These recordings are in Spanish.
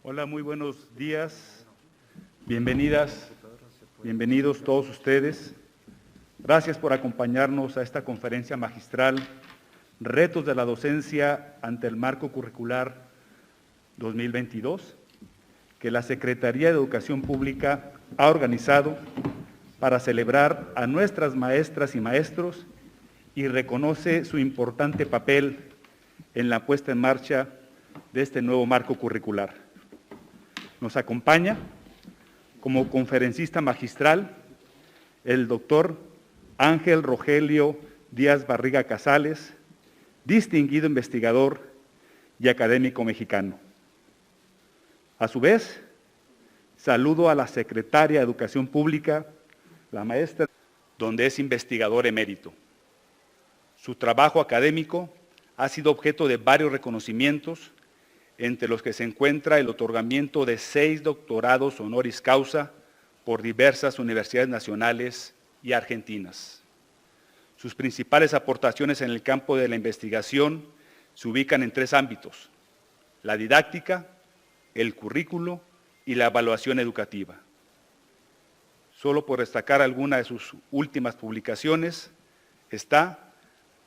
Hola, muy buenos días. Bienvenidas, bienvenidos todos ustedes. Gracias por acompañarnos a esta conferencia magistral, Retos de la Docencia ante el Marco Curricular 2022, que la Secretaría de Educación Pública ha organizado para celebrar a nuestras maestras y maestros y reconoce su importante papel en la puesta en marcha de este nuevo marco curricular. Nos acompaña como conferencista magistral el doctor Ángel Rogelio Díaz Barriga Casales, distinguido investigador y académico mexicano. A su vez, saludo a la secretaria de Educación Pública, la maestra, donde es investigador emérito. Su trabajo académico ha sido objeto de varios reconocimientos, entre los que se encuentra el otorgamiento de 6 doctorados honoris causa por diversas universidades nacionales y argentinas. Sus principales aportaciones en el campo de la investigación se ubican en 3 ámbitos: la didáctica, el currículo y la evaluación educativa. Solo por destacar alguna de sus últimas publicaciones está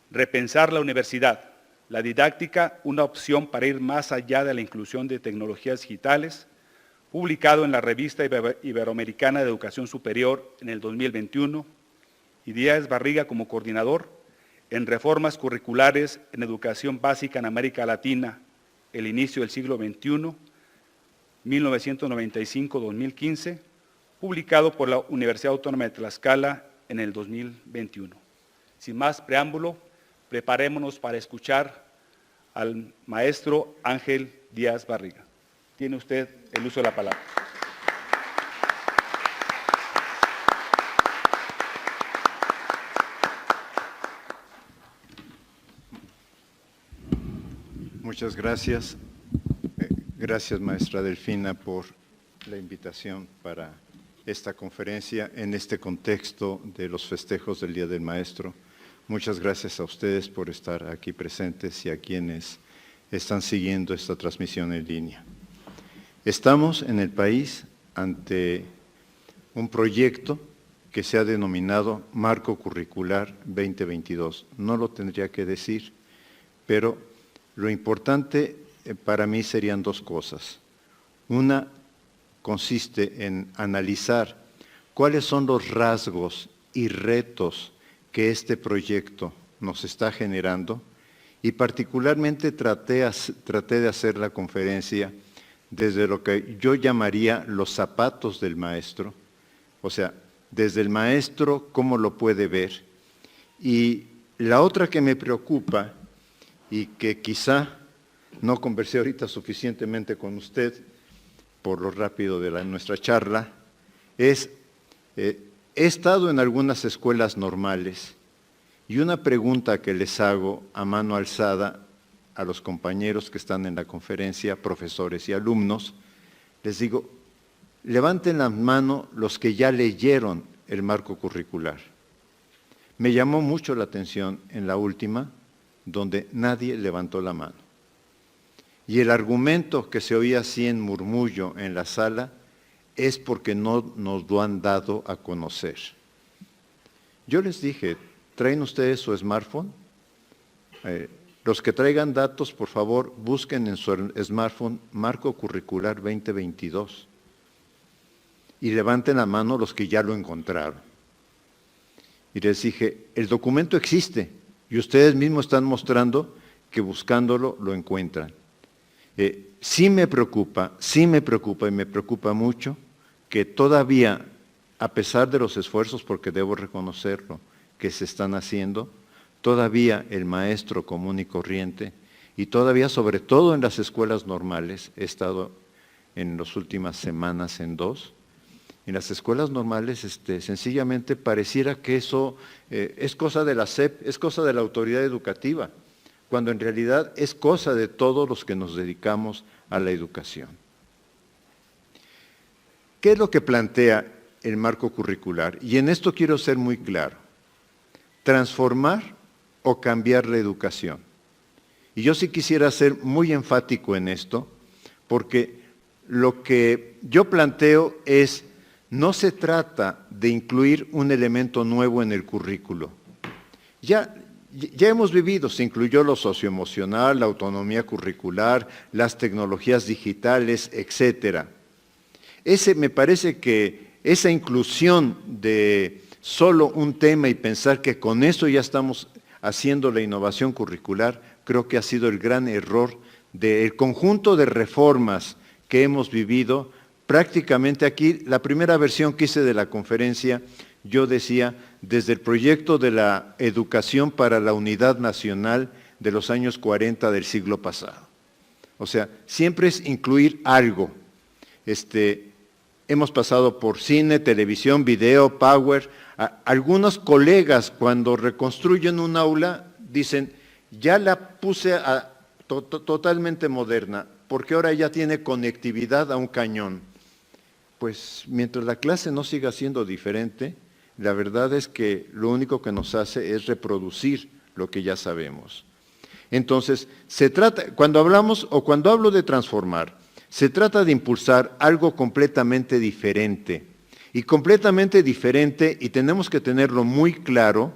Repensar la universidad, la didáctica, una opción para ir más allá de la inclusión de tecnologías digitales, publicado en la Revista Iberoamericana de Educación Superior en el 2021, y Díaz Barriga como coordinador en Reformas Curriculares en Educación Básica en América Latina, el inicio del siglo XXI, 1995-2015, publicado por la Universidad Autónoma de Tlaxcala en el 2021. Sin más preámbulo, preparémonos para escuchar al maestro Ángel Díaz Barriga. Tiene usted el uso de la palabra. Muchas gracias. Gracias, maestra Delfina, por la invitación para esta conferencia en este contexto de los festejos del Día del Maestro. Muchas gracias a ustedes por estar aquí presentes y a quienes están siguiendo esta transmisión en línea. Estamos en el país ante un proyecto que se ha denominado Marco Curricular 2022. No lo tendría que decir, pero lo importante para mí serían 2 cosas. Una consiste en analizar cuáles son los rasgos y retos que este proyecto nos está generando, y particularmente traté de hacer la conferencia desde lo que yo llamaría los zapatos del maestro, o sea, desde el maestro cómo lo puede ver. Y la otra que me preocupa y que quizá no conversé ahorita suficientemente con usted por lo rápido de nuestra charla, es he estado en algunas escuelas normales y una pregunta que les hago a mano alzada a los compañeros que están en la conferencia, profesores y alumnos, les digo, levanten la mano los que ya leyeron el marco curricular. Me llamó mucho la atención en la última, donde nadie levantó la mano. Y el argumento que se oía así en murmullo en la sala es porque no nos lo han dado a conocer. Yo les dije, ¿traen ustedes su smartphone? Los que traigan datos, por favor, busquen en su smartphone Marco Curricular 2022 y levanten la mano los que ya lo encontraron. Y les dije, el documento existe y ustedes mismos están mostrando que buscándolo lo encuentran. Sí me preocupa y me preocupa mucho que todavía, a pesar de los esfuerzos, porque debo reconocerlo, que se están haciendo, todavía el maestro común y corriente, y todavía, sobre todo en las escuelas normales, he estado en las últimas semanas en 2, en las escuelas normales sencillamente pareciera que eso es cosa de la SEP, es cosa de la autoridad educativa, cuando en realidad es cosa de todos los que nos dedicamos a la educación. ¿Qué es lo que plantea el marco curricular? Y en esto quiero ser muy claro. Transformar o cambiar la educación. Y yo sí quisiera ser muy enfático en esto, porque lo que yo planteo es, no se trata de incluir un elemento nuevo en el currículo. Ya hemos vivido, se incluyó lo socioemocional, la autonomía curricular, las tecnologías digitales, etcétera. Me parece que esa inclusión de solo un tema y pensar que con eso ya estamos haciendo la innovación curricular, creo que ha sido el gran error del conjunto de reformas que hemos vivido. Prácticamente aquí, la primera versión que hice de la conferencia, yo decía, desde el proyecto de la educación para la unidad nacional de los años 40 del siglo pasado. O sea, siempre es incluir algo. Hemos pasado por cine, televisión, video, power. Algunos colegas cuando reconstruyen un aula dicen, ya la puse totalmente moderna, porque ahora ya tiene conectividad a un cañón. Pues mientras la clase no siga siendo diferente, la verdad es que lo único que nos hace es reproducir lo que ya sabemos. Entonces, cuando hablo de transformar, se trata de impulsar algo completamente diferente. Y completamente diferente, y tenemos que tenerlo muy claro,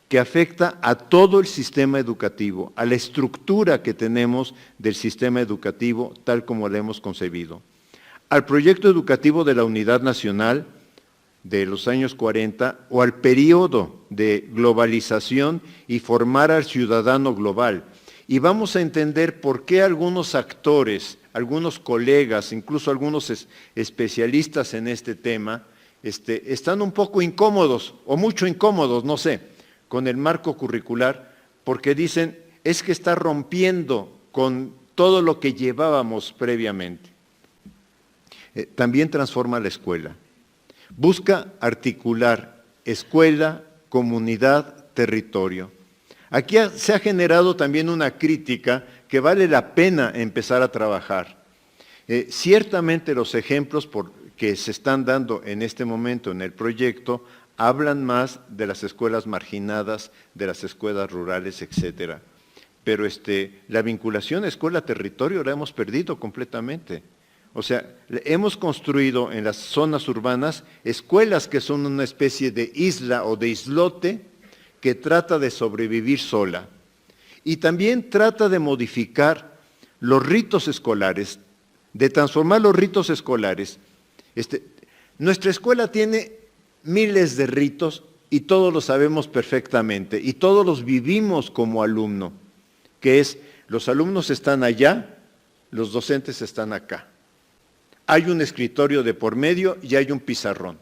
que afecta a todo el sistema educativo, a la estructura que tenemos del sistema educativo tal como la hemos concebido. Al proyecto educativo de la Unidad Nacional de los años 40 o al periodo de globalización y formar al ciudadano global. Y vamos a entender por qué algunos actores, algunos colegas, incluso algunos especialistas en este tema, están un poco incómodos o mucho incómodos, no sé, con el marco curricular, porque dicen, es que está rompiendo con todo lo que llevábamos previamente. También transforma la escuela. Busca articular escuela, comunidad, territorio. Aquí se ha generado también una crítica que vale la pena empezar a trabajar. Ciertamente los ejemplos que se están dando en este momento en el proyecto hablan más de las escuelas marginadas, de las escuelas rurales, etcétera. Pero la vinculación escuela-territorio la hemos perdido completamente. O sea, hemos construido en las zonas urbanas escuelas que son una especie de isla o de islote que trata de sobrevivir sola. Y también trata de modificar los ritos escolares, de transformar los ritos escolares. Nuestra escuela tiene miles de ritos y todos los sabemos perfectamente y todos los vivimos como alumno, que es, los alumnos están allá, los docentes están acá. Hay un escritorio de por medio y hay un pizarrón.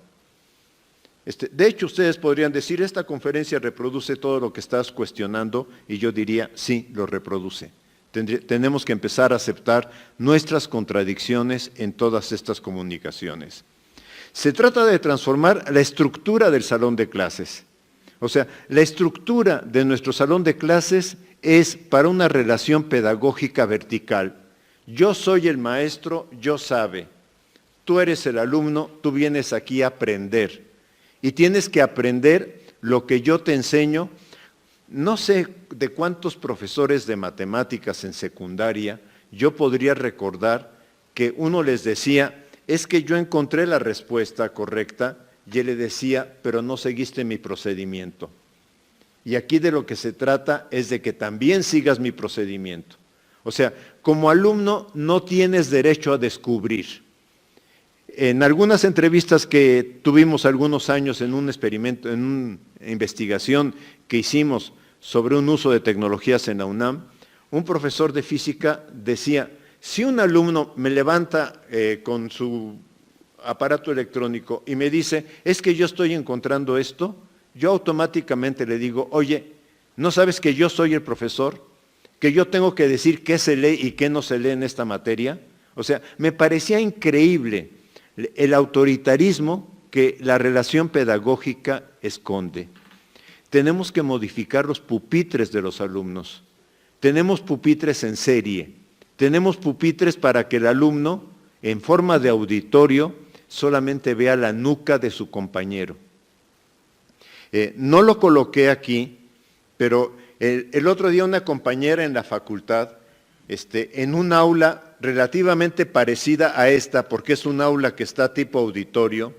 De hecho, ustedes podrían decir, esta conferencia reproduce todo lo que estás cuestionando, y yo diría, sí, lo reproduce. Tenemos que empezar a aceptar nuestras contradicciones en todas estas comunicaciones. Se trata de transformar la estructura del salón de clases. O sea, la estructura de nuestro salón de clases es para una relación pedagógica vertical. Yo soy el maestro, yo sabe. Tú eres el alumno, tú vienes aquí a aprender. Y tienes que aprender lo que yo te enseño. No sé de cuántos profesores de matemáticas en secundaria yo podría recordar que uno les decía, es que yo encontré la respuesta correcta, y él le decía, pero no seguiste mi procedimiento. Y aquí de lo que se trata es de que también sigas mi procedimiento. O sea, como alumno no tienes derecho a descubrir. En algunas entrevistas que tuvimos algunos años en un experimento, en una investigación que hicimos sobre un uso de tecnologías en la UNAM, un profesor de física decía, si un alumno me levanta con su aparato electrónico y me dice, es que yo estoy encontrando esto, yo automáticamente le digo, oye, ¿no sabes que yo soy el profesor? ¿Que yo tengo que decir qué se lee y qué no se lee en esta materia? O sea, me parecía increíble el autoritarismo que la relación pedagógica esconde. Tenemos que modificar los pupitres de los alumnos. Tenemos pupitres en serie. Tenemos pupitres para que el alumno, en forma de auditorio, solamente vea la nuca de su compañero. No lo coloqué aquí, pero el otro día una compañera en la facultad, en un aula relativamente parecida a esta, porque es un aula que está tipo auditorio,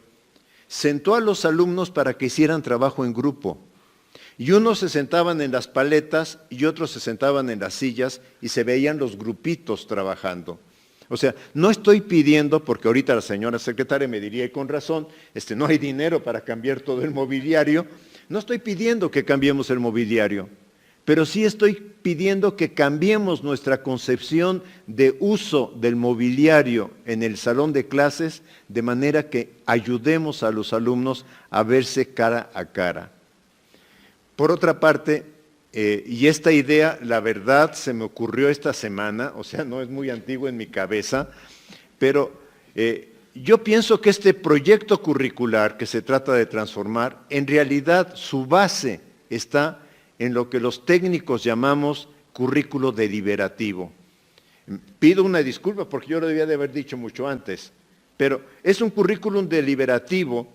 sentó a los alumnos para que hicieran trabajo en grupo. Y unos se sentaban en las paletas y otros se sentaban en las sillas y se veían los grupitos trabajando. O sea, no estoy pidiendo, porque ahorita la señora secretaria me diría, y con razón, no hay dinero para cambiar todo el mobiliario. No estoy pidiendo que cambiemos el mobiliario, pero sí estoy pidiendo que cambiemos nuestra concepción de uso del mobiliario en el salón de clases, de manera que ayudemos a los alumnos a verse cara a cara. Por otra parte, y esta idea, la verdad, se me ocurrió esta semana, o sea, no es muy antiguo en mi cabeza, pero yo pienso que este proyecto curricular que se trata de transformar, en realidad su base está en lo que los técnicos llamamos currículo deliberativo. Pido una disculpa porque yo lo debía de haber dicho mucho antes, pero es un currículum deliberativo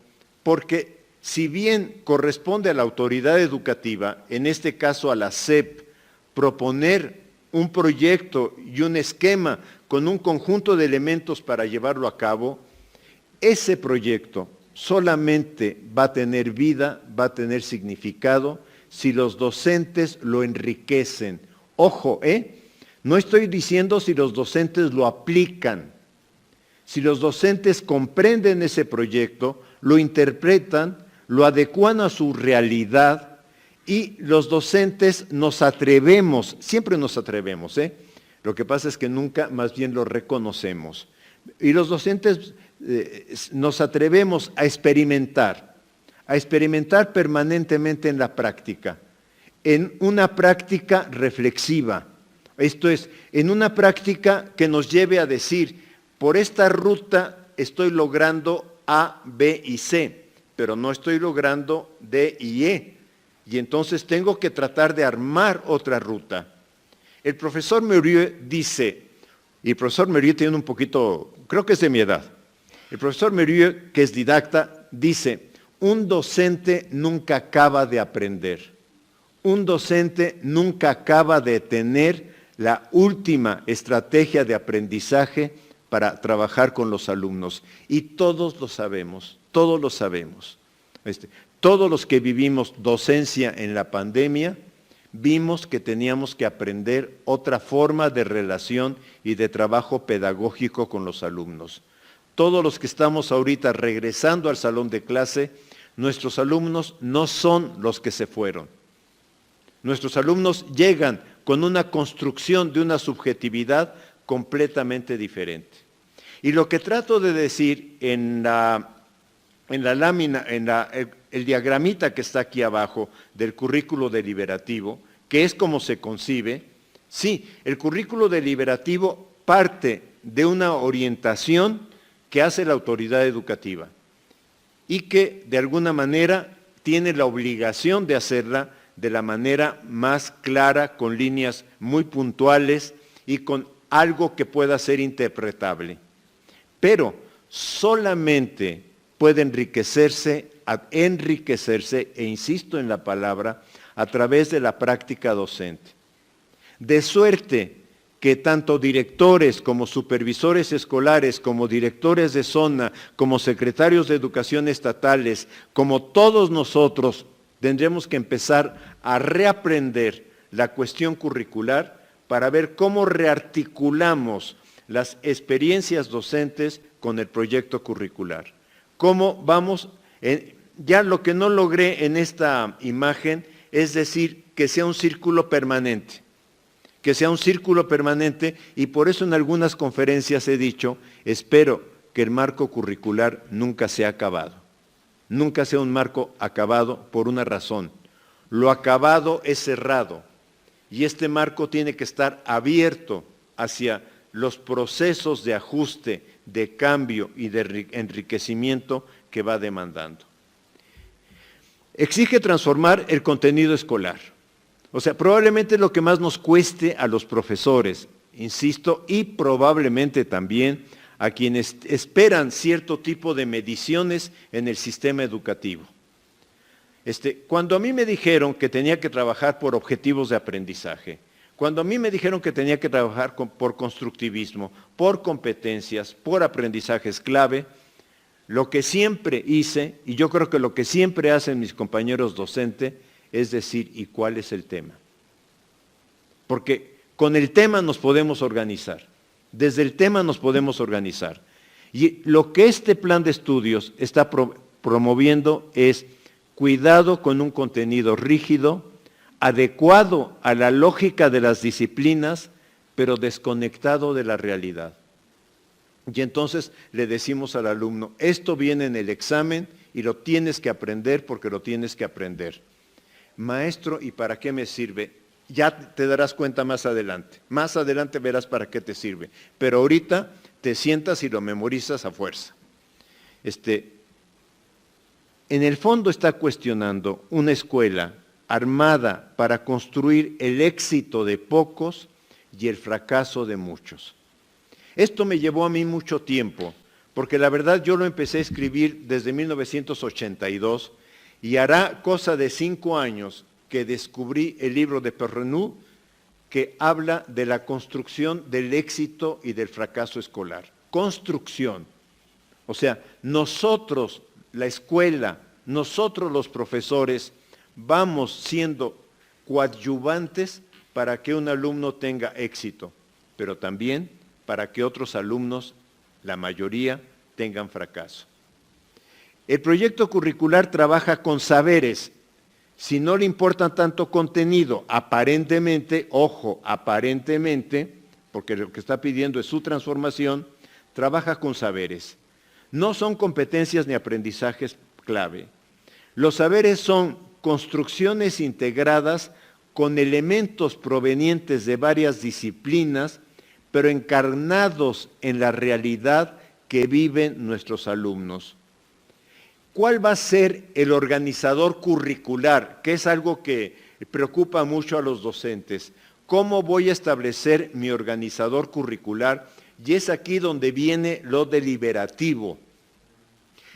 porque si bien corresponde a la autoridad educativa, en este caso a la SEP, proponer un proyecto y un esquema con un conjunto de elementos para llevarlo a cabo, ese proyecto solamente va a tener vida, va a tener significado, si los docentes lo enriquecen. Ojo, no estoy diciendo si los docentes lo aplican. Si los docentes comprenden ese proyecto, lo interpretan, lo adecuan a su realidad y los docentes nos atrevemos, siempre nos atrevemos, Lo que pasa es que nunca más bien lo reconocemos. Y los docentes nos atrevemos a experimentar permanentemente en la práctica, en una práctica reflexiva. Esto es, en una práctica que nos lleve a decir, por esta ruta estoy logrando A, B y C, pero no estoy logrando D y E. Y entonces tengo que tratar de armar otra ruta. El profesor Murieux dice, y el profesor Murieux tiene un poquito, creo que es de mi edad, el profesor Murieux, que es didacta, dice, un docente nunca acaba de aprender. Un docente nunca acaba de tener la última estrategia de aprendizaje para trabajar con los alumnos. Y todos lo sabemos, todos lo sabemos. Todos los que vivimos docencia en la pandemia, vimos que teníamos que aprender otra forma de relación y de trabajo pedagógico con los alumnos. Todos los que estamos ahorita regresando al salón de clase, nuestros alumnos no son los que se fueron. Nuestros alumnos llegan con una construcción de una subjetividad completamente diferente. Y lo que trato de decir en la lámina, el diagramita que está aquí abajo del currículo deliberativo, que es como se concibe, sí, el currículo deliberativo parte de una orientación que hace la autoridad educativa y que de alguna manera tiene la obligación de hacerla de la manera más clara, con líneas muy puntuales y con algo que pueda ser interpretable. Pero solamente puede enriquecerse, e insisto en la palabra, a través de la práctica docente. De suerte que tanto directores como supervisores escolares, como directores de zona, como secretarios de educación estatales, como todos nosotros, tendremos que empezar a reaprender la cuestión curricular para ver cómo rearticulamos las experiencias docentes con el proyecto curricular. ¿Cómo vamos? Ya lo que no logré en esta imagen es decir que sea un círculo permanente. Que sea un círculo permanente y por eso en algunas conferencias he dicho, espero que el marco curricular nunca sea acabado. Nunca sea un marco acabado por una razón. Lo acabado es cerrado y este marco tiene que estar abierto hacia los procesos de ajuste, de cambio y de enriquecimiento que va demandando. Exige transformar el contenido escolar. O sea, probablemente es lo que más nos cueste a los profesores, insisto, y probablemente también a quienes esperan cierto tipo de mediciones en el sistema educativo. Cuando a mí me dijeron que tenía que trabajar por objetivos de aprendizaje, Cuando a mí me dijeron que tenía que trabajar por constructivismo, por competencias, por aprendizajes clave, lo que siempre hice, y yo creo que lo que siempre hacen mis compañeros docentes, es decir, ¿y cuál es el tema? Porque con el tema nos podemos organizar, desde el tema nos podemos organizar. Y lo que este plan de estudios está promoviendo es cuidado con un contenido rígido, adecuado a la lógica de las disciplinas, pero desconectado de la realidad. Y entonces le decimos al alumno, esto viene en el examen y lo tienes que aprender porque lo tienes que aprender. Maestro, ¿y para qué me sirve? Ya te darás cuenta más adelante. Más adelante verás para qué te sirve. Pero ahorita te sientas y lo memorizas a fuerza. En el fondo está cuestionando una escuela armada para construir el éxito de pocos y el fracaso de muchos. Esto me llevó a mí mucho tiempo, porque la verdad yo lo empecé a escribir desde 1982 y hará cosa de 5 años que descubrí el libro de Perrenot que habla de la construcción del éxito y del fracaso escolar. Construcción. O sea, nosotros, la escuela, nosotros los profesores, vamos siendo coadyuvantes para que un alumno tenga éxito, pero también para que otros alumnos, la mayoría, tengan fracaso. El proyecto curricular trabaja con saberes. Si no le importa tanto contenido, aparentemente, ojo, aparentemente, porque lo que está pidiendo es su transformación, trabaja con saberes. No son competencias ni aprendizajes clave. Los saberes son construcciones integradas con elementos provenientes de varias disciplinas, pero encarnados en la realidad que viven nuestros alumnos. ¿Cuál va a ser el organizador curricular? Que es algo que preocupa mucho a los docentes. ¿Cómo voy a establecer mi organizador curricular? Y es aquí donde viene lo deliberativo.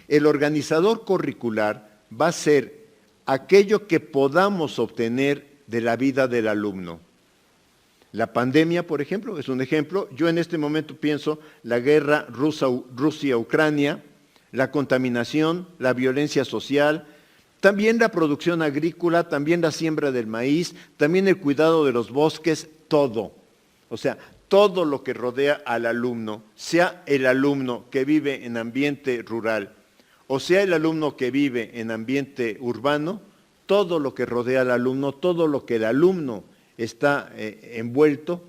El organizador curricular va a ser aquello que podamos obtener de la vida del alumno. La pandemia, por ejemplo, es un ejemplo. Yo en este momento pienso la guerra Rusia-Ucrania, la contaminación, la violencia social, también la producción agrícola, también la siembra del maíz, también el cuidado de los bosques, todo. O sea, todo lo que rodea al alumno, sea el alumno que vive en ambiente rural, o sea el alumno que vive en ambiente urbano, todo lo que rodea al alumno, todo lo que el alumno está envuelto,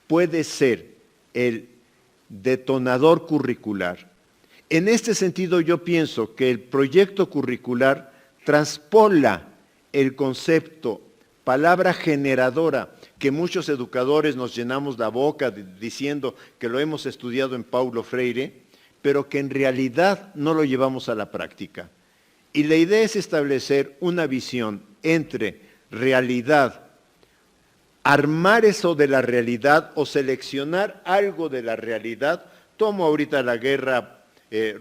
puede ser el detonador curricular. En este sentido yo pienso que el proyecto curricular traspola el concepto, palabra generadora, que muchos educadores nos llenamos la boca diciendo que lo hemos estudiado en Paulo Freire, pero que en realidad no lo llevamos a la práctica. Y la idea es establecer una visión entre realidad, armar eso de la realidad o seleccionar algo de la realidad. Tomo ahorita la guerra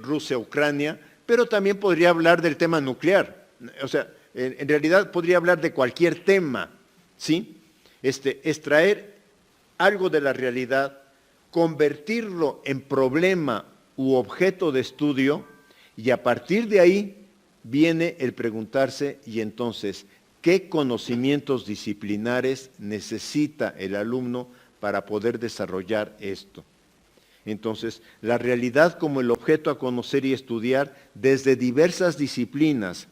Rusia-Ucrania, pero también podría hablar del tema nuclear. O sea, en realidad podría hablar de cualquier tema, ¿sí? Extraer algo de la realidad, convertirlo en problema u objeto de estudio, y a partir de ahí viene el preguntarse, y entonces, ¿qué conocimientos disciplinares necesita el alumno para poder desarrollar esto? Entonces, la realidad como el objeto a conocer y estudiar desde diversas disciplinas.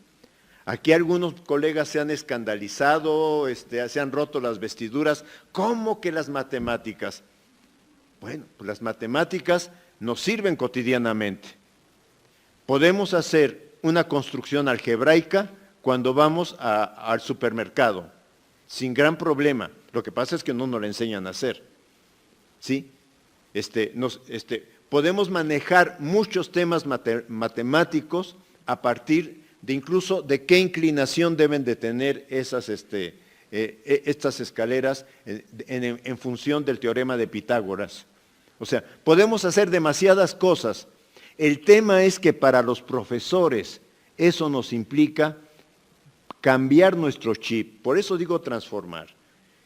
Aquí algunos colegas se han escandalizado, se han roto las vestiduras. ¿Cómo que las matemáticas? Bueno, pues las matemáticas nos sirven cotidianamente. Podemos hacer una construcción algebraica cuando vamos al supermercado, sin gran problema. Lo que pasa es que no nos la enseñan a hacer, ¿sí? Podemos manejar muchos temas matemáticos a partir de incluso de qué inclinación deben de tener estas escaleras en función del teorema de Pitágoras. O sea, podemos hacer demasiadas cosas. El tema es que para los profesores eso nos implica cambiar nuestro chip. Por eso digo transformar.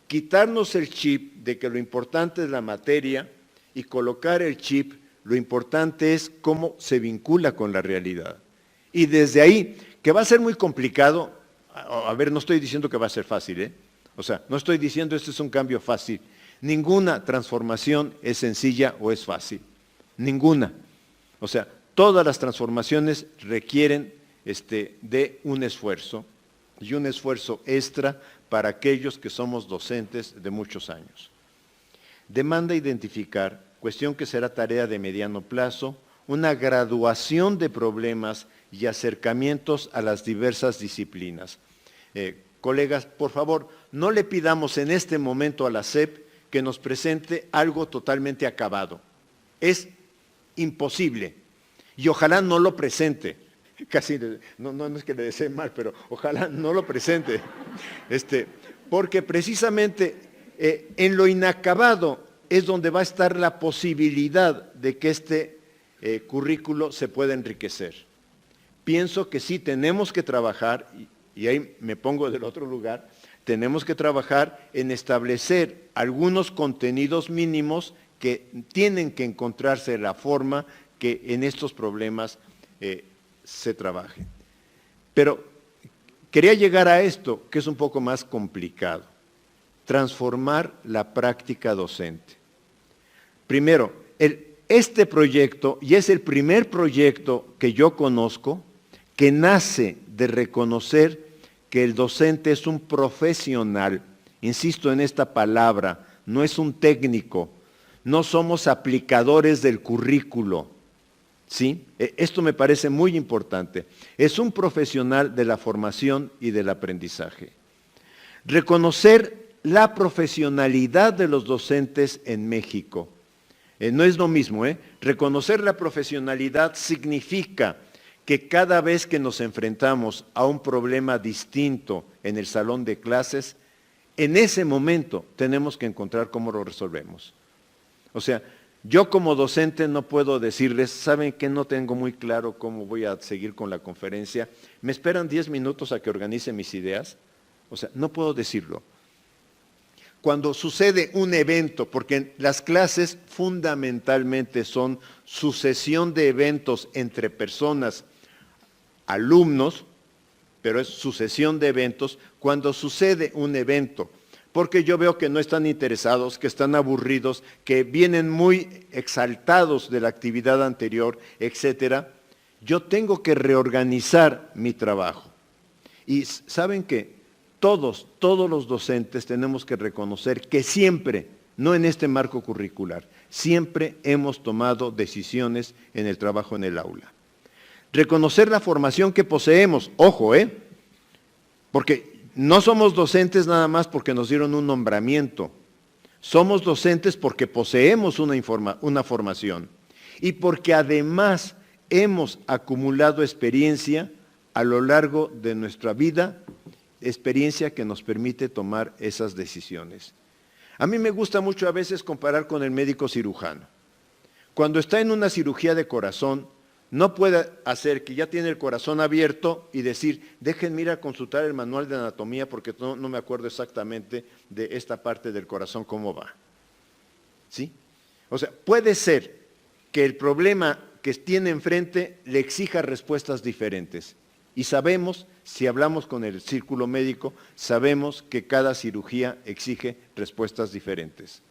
quitarnos el chip de que lo importante es la materia y colocar el chip, lo importante es cómo se vincula con la realidad. Y desde ahí, que va a ser muy complicado, a ver, no estoy diciendo que va a ser fácil, o sea, no estoy diciendo este es un cambio fácil. Ninguna transformación es sencilla o es fácil, ninguna. O sea, todas las transformaciones requieren de un esfuerzo y un esfuerzo extra para aquellos que somos docentes de muchos años. Demanda identificar, cuestión que será tarea de mediano plazo, una graduación de problemas y acercamientos a las diversas disciplinas. Colegas, por favor, no le pidamos en este momento a la SEP que nos presente algo totalmente acabado. Es imposible y ojalá no lo presente. Casi, no es que le desee mal, pero ojalá no lo presente. Porque precisamente en lo inacabado es donde va a estar la posibilidad de que este currículo se pueda enriquecer. Pienso que sí tenemos que trabajar, y ahí me pongo del otro lugar, tenemos que trabajar en establecer algunos contenidos mínimos que tienen que encontrarse la forma que en estos problemas se trabaje. Pero quería llegar a esto, que es un poco más complicado, transformar la práctica docente. Primero, este proyecto, y es el primer proyecto que yo conozco, que nace de reconocer que el docente es un profesional, insisto en esta palabra, no es un técnico, no somos aplicadores del currículo, ¿sí? Esto me parece muy importante. Es un profesional de la formación y del aprendizaje. Reconocer la profesionalidad de los docentes en México. No es lo mismo, Reconocer la profesionalidad significa que cada vez que nos enfrentamos a un problema distinto en el salón de clases, en ese momento tenemos que encontrar cómo lo resolvemos. O sea, yo como docente no puedo decirles, ¿saben qué? No tengo muy claro cómo voy a seguir con la conferencia. ¿Me esperan 10 minutos a que organice mis ideas? O sea, no puedo decirlo. Cuando sucede un evento, porque las clases fundamentalmente son sucesión de eventos entre personas, alumnos, pero es sucesión de eventos, cuando sucede un evento, porque yo veo que no están interesados, que están aburridos, que vienen muy exaltados de la actividad anterior, etcétera, yo tengo que reorganizar mi trabajo. Y ¿saben qué? Todos los docentes tenemos que reconocer que siempre, no en este marco curricular, siempre hemos tomado decisiones en el trabajo en el aula. Reconocer la formación que poseemos, ojo, porque no somos docentes nada más porque nos dieron un nombramiento, somos docentes porque poseemos una formación y porque además hemos acumulado experiencia a lo largo de nuestra vida, experiencia que nos permite tomar esas decisiones. A mí me gusta mucho a veces comparar con el médico cirujano. Cuando está en una cirugía de corazón, no puede hacer que ya tiene el corazón abierto y decir, déjenme ir a consultar el manual de anatomía porque no me acuerdo exactamente de esta parte del corazón cómo va. ¿Sí? O sea, puede ser que el problema que tiene enfrente le exija respuestas diferentes. Y sabemos, si hablamos con el círculo médico, sabemos que cada cirugía exige respuestas diferentes.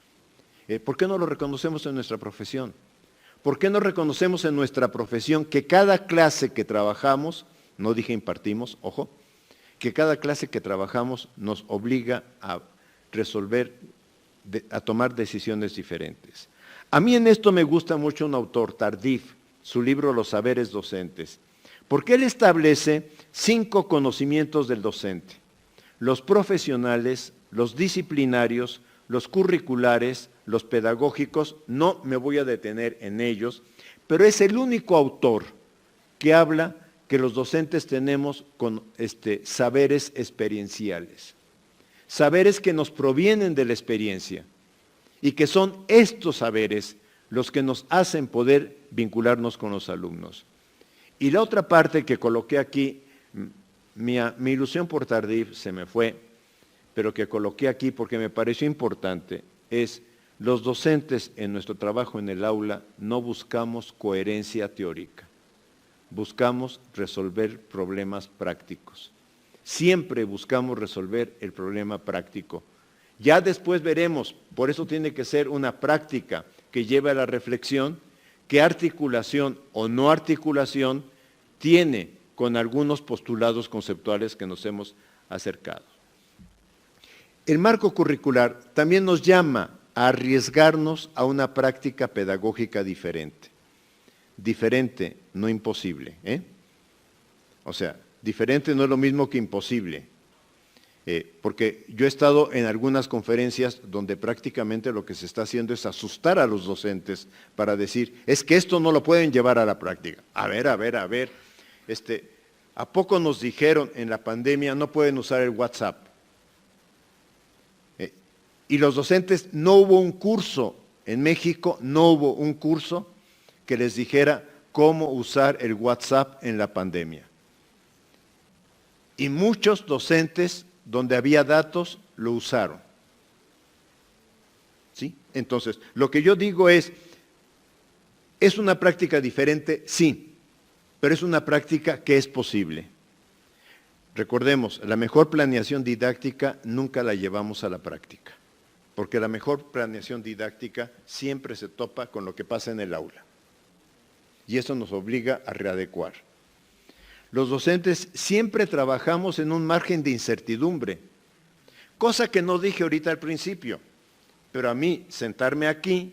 ¿Por qué no lo reconocemos en nuestra profesión? ¿Por qué no reconocemos en nuestra profesión que cada clase que trabajamos, no dije impartimos, ojo, que cada clase que trabajamos nos obliga a resolver, a tomar decisiones diferentes? A mí en esto me gusta mucho un autor, Tardif, su libro Los saberes docentes, porque él establece 5 conocimientos del docente: los profesionales, los disciplinarios, los curriculares, los pedagógicos. No me voy a detener en ellos, pero es el único autor que habla que los docentes tenemos con saberes experienciales, saberes que nos provienen de la experiencia y que son estos saberes los que nos hacen poder vincularnos con los alumnos. Y la otra parte que coloqué aquí, mi ilusión por Tardif se me fue, pero que coloqué aquí porque me pareció importante, es: los docentes en nuestro trabajo en el aula no buscamos coherencia teórica, buscamos resolver problemas prácticos. Siempre buscamos resolver el problema práctico. Ya después veremos, por eso tiene que ser una práctica que lleve a la reflexión, qué articulación o no articulación tiene con algunos postulados conceptuales que nos hemos acercado. El marco curricular también nos llama a arriesgarnos a una práctica pedagógica diferente. Diferente, no imposible, O sea, diferente no es lo mismo que imposible. Porque yo he estado en algunas conferencias donde prácticamente lo que se está haciendo es asustar a los docentes para decir, es que esto no lo pueden llevar a la práctica. A ver, ¿a poco nos dijeron en la pandemia no pueden usar el WhatsApp? Y los docentes, no hubo un curso, en México no hubo un curso que les dijera cómo usar el WhatsApp en la pandemia. Y muchos docentes, donde había datos, lo usaron. ¿Sí? Entonces, lo que yo digo ¿es una práctica diferente? Sí, pero es una práctica que es posible. Recordemos, la mejor planeación didáctica nunca la llevamos a la práctica, porque la mejor planeación didáctica siempre se topa con lo que pasa en el aula. Y eso nos obliga a readecuar. Los docentes siempre trabajamos en un margen de incertidumbre, cosa que no dije ahorita al principio, pero a mí sentarme aquí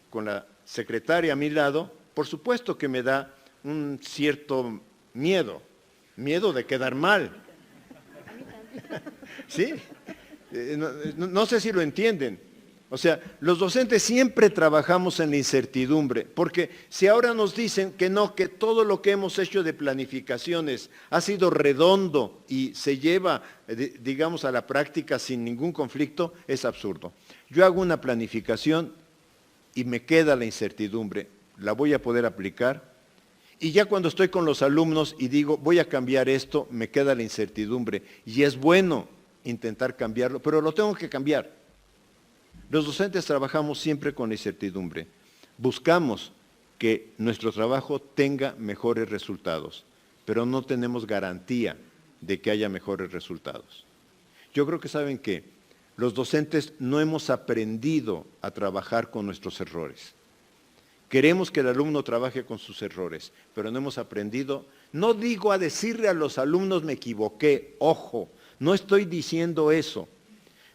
con la secretaria a mi lado, por supuesto que me da un cierto miedo de quedar mal. ¿Sí? No sé si lo entienden. O sea, los docentes siempre trabajamos en la incertidumbre, porque si ahora nos dicen que no, que todo lo que hemos hecho de planificaciones ha sido redondo y se lleva, digamos, a la práctica sin ningún conflicto, es absurdo. Yo hago una planificación y me queda la incertidumbre, ¿la voy a poder aplicar? Y ya cuando estoy con los alumnos y digo, voy a cambiar esto, me queda la incertidumbre. Y es bueno intentar cambiarlo, pero lo tengo que cambiar. Los docentes trabajamos siempre con la incertidumbre. Buscamos que nuestro trabajo tenga mejores resultados, pero no tenemos garantía de que haya mejores resultados. Yo creo que saben que los docentes no hemos aprendido a trabajar con nuestros errores. Queremos que el alumno trabaje con sus errores, pero no hemos aprendido, no digo a decirle a los alumnos me equivoqué, ojo, no estoy diciendo eso.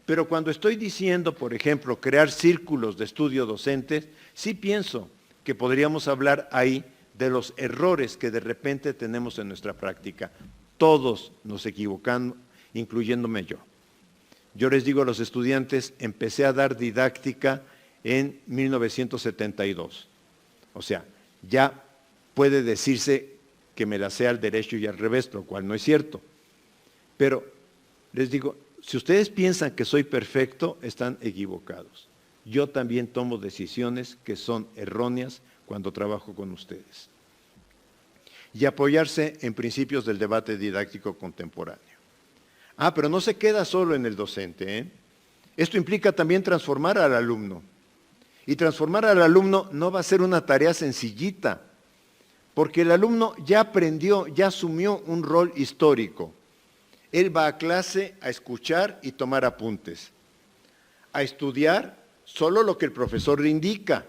Pero cuando estoy diciendo, por ejemplo, crear círculos de estudio docentes, sí pienso que podríamos hablar ahí de los errores que de repente tenemos en nuestra práctica. Todos nos equivocamos, incluyéndome yo. Yo les digo a los estudiantes, empecé a dar didáctica en 1972. O sea, ya puede decirse que me la sé al derecho y al revés, lo cual no es cierto. Pero les digo, si ustedes piensan que soy perfecto, están equivocados. Yo también tomo decisiones que son erróneas cuando trabajo con ustedes. Y apoyarse en principios del debate didáctico contemporáneo. Pero no se queda solo en el docente, Esto implica también transformar al alumno. Y transformar al alumno no va a ser una tarea sencillita, porque el alumno ya aprendió, ya asumió un rol histórico. Él va a clase a escuchar y tomar apuntes, a estudiar solo lo que el profesor le indica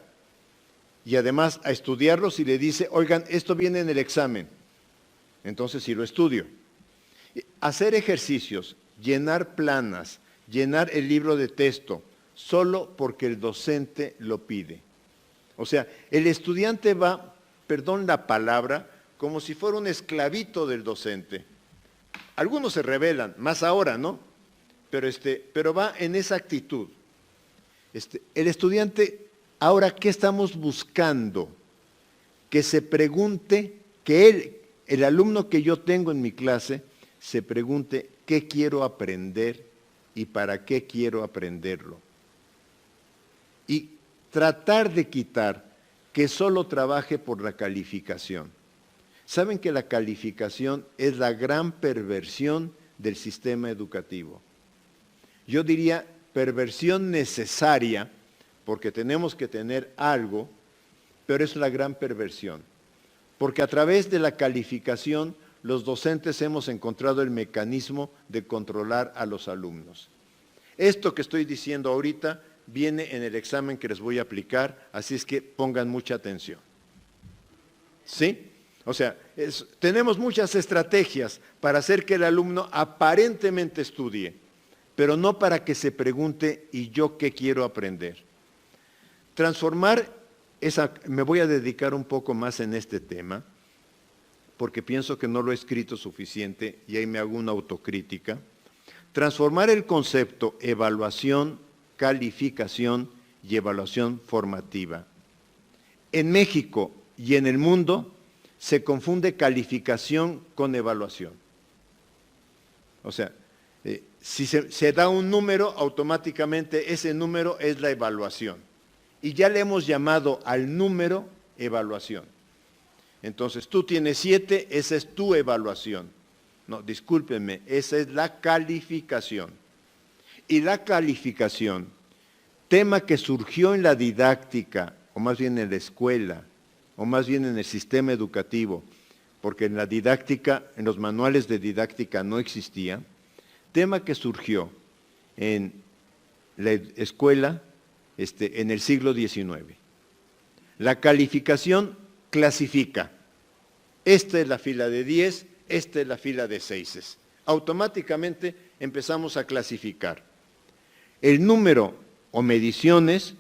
y además a estudiarlo si le dice, oigan, esto viene en el examen, entonces sí lo estudio. Hacer ejercicios, llenar planas, llenar el libro de texto, solo porque el docente lo pide. O sea, el estudiante va, perdón la palabra, como si fuera un esclavito del docente. Algunos se rebelan, más ahora, ¿no? Pero va en esa actitud. El estudiante, ahora, ¿qué estamos buscando? Que se pregunte, que el alumno que yo tengo en mi clase, se pregunte qué quiero aprender y para qué quiero aprenderlo. Y tratar de quitar que solo trabaje por la calificación. Saben que la calificación es la gran perversión del sistema educativo. yo diría perversión necesaria, porque tenemos que tener algo, pero es la gran perversión. Porque a través de la calificación, los docentes hemos encontrado el mecanismo de controlar a los alumnos. Esto que estoy diciendo ahorita viene en el examen que les voy a aplicar, así es que pongan mucha atención. ¿Sí? O sea, tenemos muchas estrategias para hacer que el alumno aparentemente estudie, pero no para que se pregunte, ¿y yo qué quiero aprender? Transformar me voy a dedicar un poco más en este tema, porque pienso que no lo he escrito suficiente y ahí me hago una autocrítica. Transformar el concepto evaluación, calificación y evaluación formativa. En México y en el mundo se confunde calificación con evaluación. O sea, si se da un número, automáticamente ese número es la evaluación. Y ya le hemos llamado al número evaluación. Entonces, tú tienes 7, esa es tu evaluación. No, discúlpenme, esa es la calificación. Y la calificación, tema que surgió en la didáctica, o más bien en la escuela, o más bien en el sistema educativo, porque en la didáctica, en los manuales de didáctica no existía, tema que surgió en la escuela en el siglo XIX. La calificación clasifica. Esta es la fila de 10, esta es la fila de 6. Automáticamente empezamos a clasificar. El número o mediciones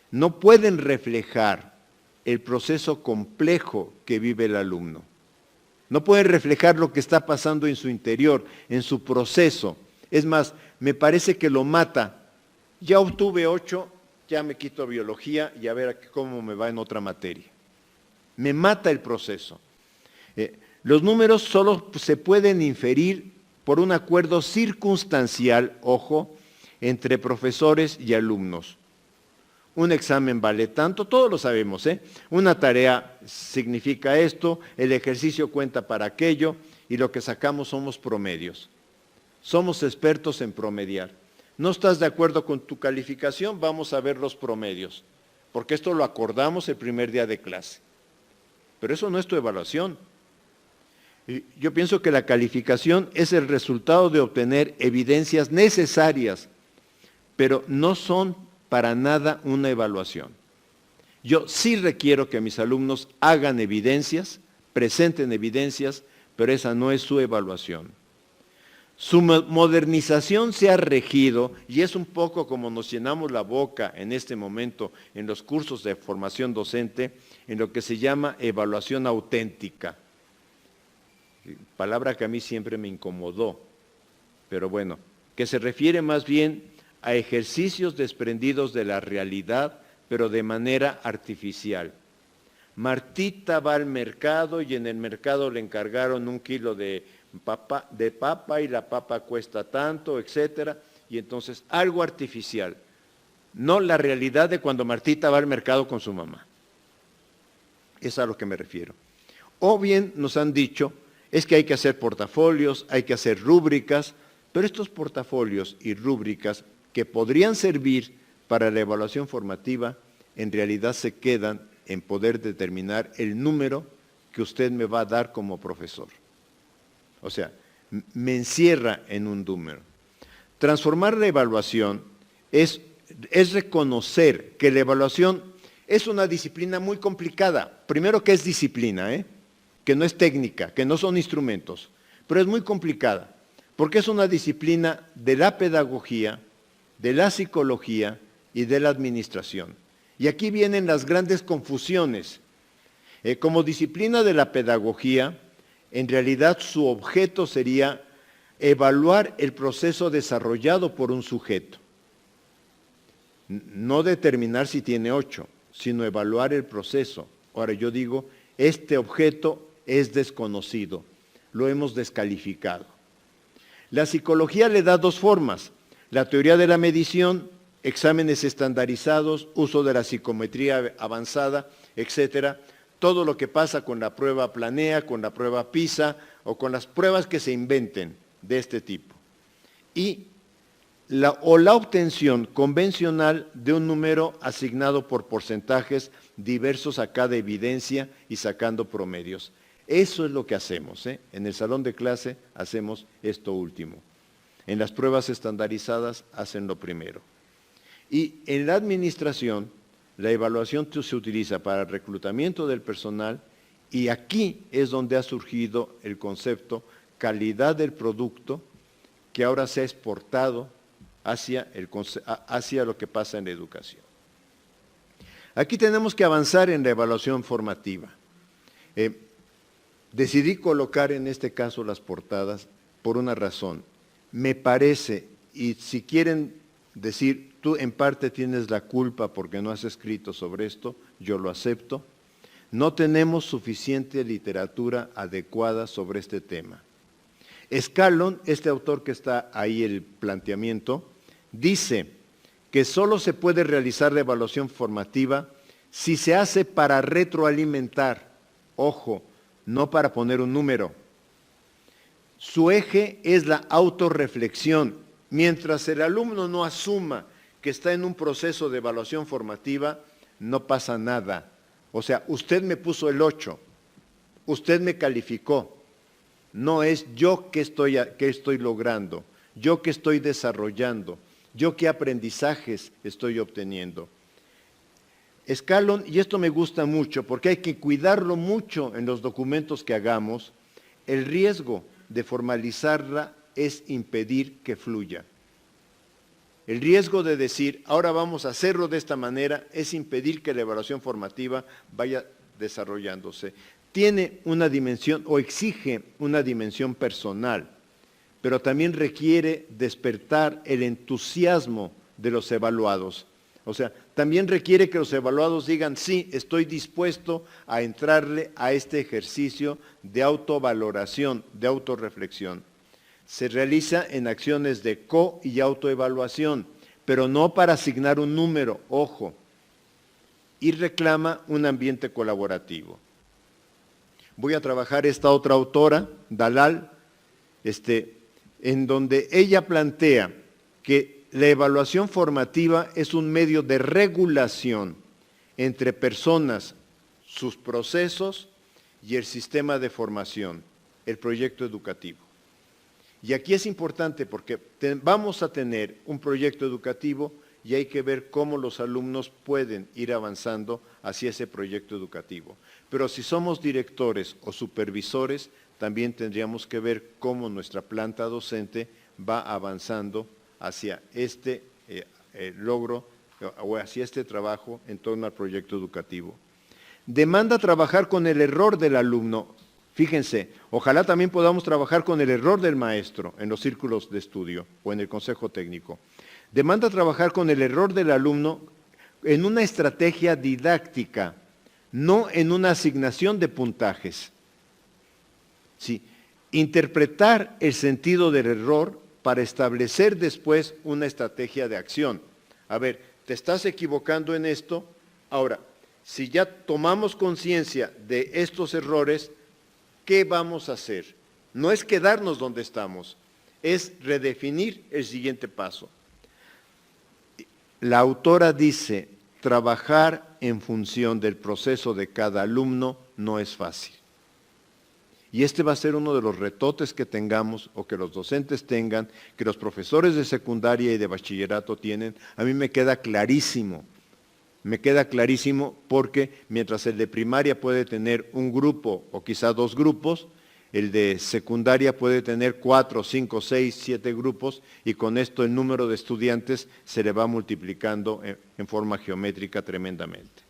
no pueden reflejar el proceso complejo que vive el alumno. No pueden reflejar lo que está pasando en su interior, en su proceso. Es más, me parece que lo mata. Ya obtuve 8, ya me quito biología y a ver cómo me va en otra materia. Me mata el proceso. Los números solo se pueden inferir por un acuerdo circunstancial, ojo, entre profesores y alumnos. Un examen vale tanto, todos lo sabemos, ¿eh? Una tarea significa esto, el ejercicio cuenta para aquello y lo que sacamos somos promedios. Somos expertos en promediar. ¿No estás de acuerdo con tu calificación? Vamos a ver los promedios, porque esto lo acordamos el primer día de clase. Pero eso no es tu evaluación. Yo pienso que la calificación es el resultado de obtener evidencias necesarias, pero no son para nada una evaluación. Yo sí requiero que mis alumnos hagan evidencias, presenten evidencias, pero esa no es su evaluación. Su modernización se ha regido, y es un poco como nos llenamos la boca en este momento en los cursos de formación docente, en lo que se llama evaluación auténtica. Palabra que a mí siempre me incomodó, pero bueno, que se refiere más bien a ejercicios desprendidos de la realidad, pero de manera artificial. Martita va al mercado y en el mercado le encargaron 1 kilo de papa y la papa cuesta tanto, etcétera, y entonces algo artificial, no la realidad de cuando Martita va al mercado con su mamá. Es a lo que me refiero. O bien nos han dicho, es que hay que hacer portafolios, hay que hacer rúbricas, pero estos portafolios y rúbricas que podrían servir para la evaluación formativa, en realidad se quedan en poder determinar el número que usted me va a dar como profesor. O sea, me encierra en un número. Transformar la evaluación es reconocer que la evaluación es una disciplina muy complicada. Primero que es disciplina, que no es técnica, que no son instrumentos, pero es muy complicada, porque es una disciplina de la pedagogía, de la psicología y de la administración. Y aquí vienen las grandes confusiones. Como disciplina de la pedagogía, en realidad su objeto sería evaluar el proceso desarrollado por un sujeto. No determinar si tiene 8, sino evaluar el proceso. Ahora yo digo, este objeto es desconocido, lo hemos descalificado. La psicología le da 2 formas. La teoría de la medición, exámenes estandarizados, uso de la psicometría avanzada, etcétera. Todo lo que pasa con la prueba Planea, con la prueba PISA o con las pruebas que se inventen de este tipo. Y o la obtención convencional de un número asignado por porcentajes diversos a cada evidencia y sacando promedios. Eso es lo que hacemos, ¿eh? En el salón de clase hacemos esto último. En las pruebas estandarizadas hacen lo primero. Y en la administración, la evaluación se utiliza para el reclutamiento del personal y aquí es donde ha surgido el concepto calidad del producto que ahora se ha exportado hacia lo que pasa en la educación. Aquí tenemos que avanzar en la evaluación formativa. Decidí colocar en este caso las portadas por una razón. Me parece, y si quieren decir, tú en parte tienes la culpa porque no has escrito sobre esto, yo lo acepto, no tenemos suficiente literatura adecuada sobre este tema. Scallon, este autor que está ahí el planteamiento, dice que solo se puede realizar la evaluación formativa si se hace para retroalimentar, ojo, no para poner un número. Su eje es la autorreflexión. Mientras el alumno no asuma que está en un proceso de evaluación formativa, no pasa nada. O sea, usted me puso el 8, usted me calificó. No es yo qué estoy logrando, yo qué estoy desarrollando, yo qué aprendizajes estoy obteniendo. Scallon, y esto me gusta mucho porque hay que cuidarlo mucho en los documentos que hagamos, el riesgo de formalizarla es impedir que fluya. El riesgo de decir, ahora vamos a hacerlo de esta manera, es impedir que la evaluación formativa vaya desarrollándose. Tiene una dimensión o exige una dimensión personal, pero también requiere despertar el entusiasmo de los evaluados. O sea, también requiere que los evaluados digan, sí, estoy dispuesto a entrarle a este ejercicio de autovaloración, de autorreflexión. Se realiza en acciones de co- y autoevaluación, pero no para asignar un número, ojo, y reclama un ambiente colaborativo. Voy a trabajar esta otra autora, Dalal, en donde ella plantea que la evaluación formativa es un medio de regulación entre personas, sus procesos y el sistema de formación, el proyecto educativo. Y aquí es importante porque vamos a tener un proyecto educativo y hay que ver cómo los alumnos pueden ir avanzando hacia ese proyecto educativo. Pero si somos directores o supervisores, también tendríamos que ver cómo nuestra planta docente va avanzando hacia este logro o hacia este trabajo en torno al proyecto educativo. Demanda trabajar con el error del alumno. Fíjense, ojalá también podamos trabajar con el error del maestro en los círculos de estudio o en el consejo técnico. Demanda trabajar con el error del alumno en una estrategia didáctica, no en una asignación de puntajes. Sí, interpretar el sentido del error para establecer después una estrategia de acción. A ver, te estás equivocando en esto, ahora, si ya tomamos conciencia de estos errores, ¿qué vamos a hacer? No es quedarnos donde estamos, es redefinir el siguiente paso. La autora dice, trabajar en función del proceso de cada alumno no es fácil. Y este va a ser uno de los retotes que tengamos o que los docentes tengan, que los profesores de secundaria y de bachillerato tienen. A mí me queda clarísimo porque mientras el de primaria puede tener un grupo o quizá 2 grupos, el de secundaria puede tener 4, 5, 6, 7 grupos y con esto el número de estudiantes se le va multiplicando en forma geométrica tremendamente.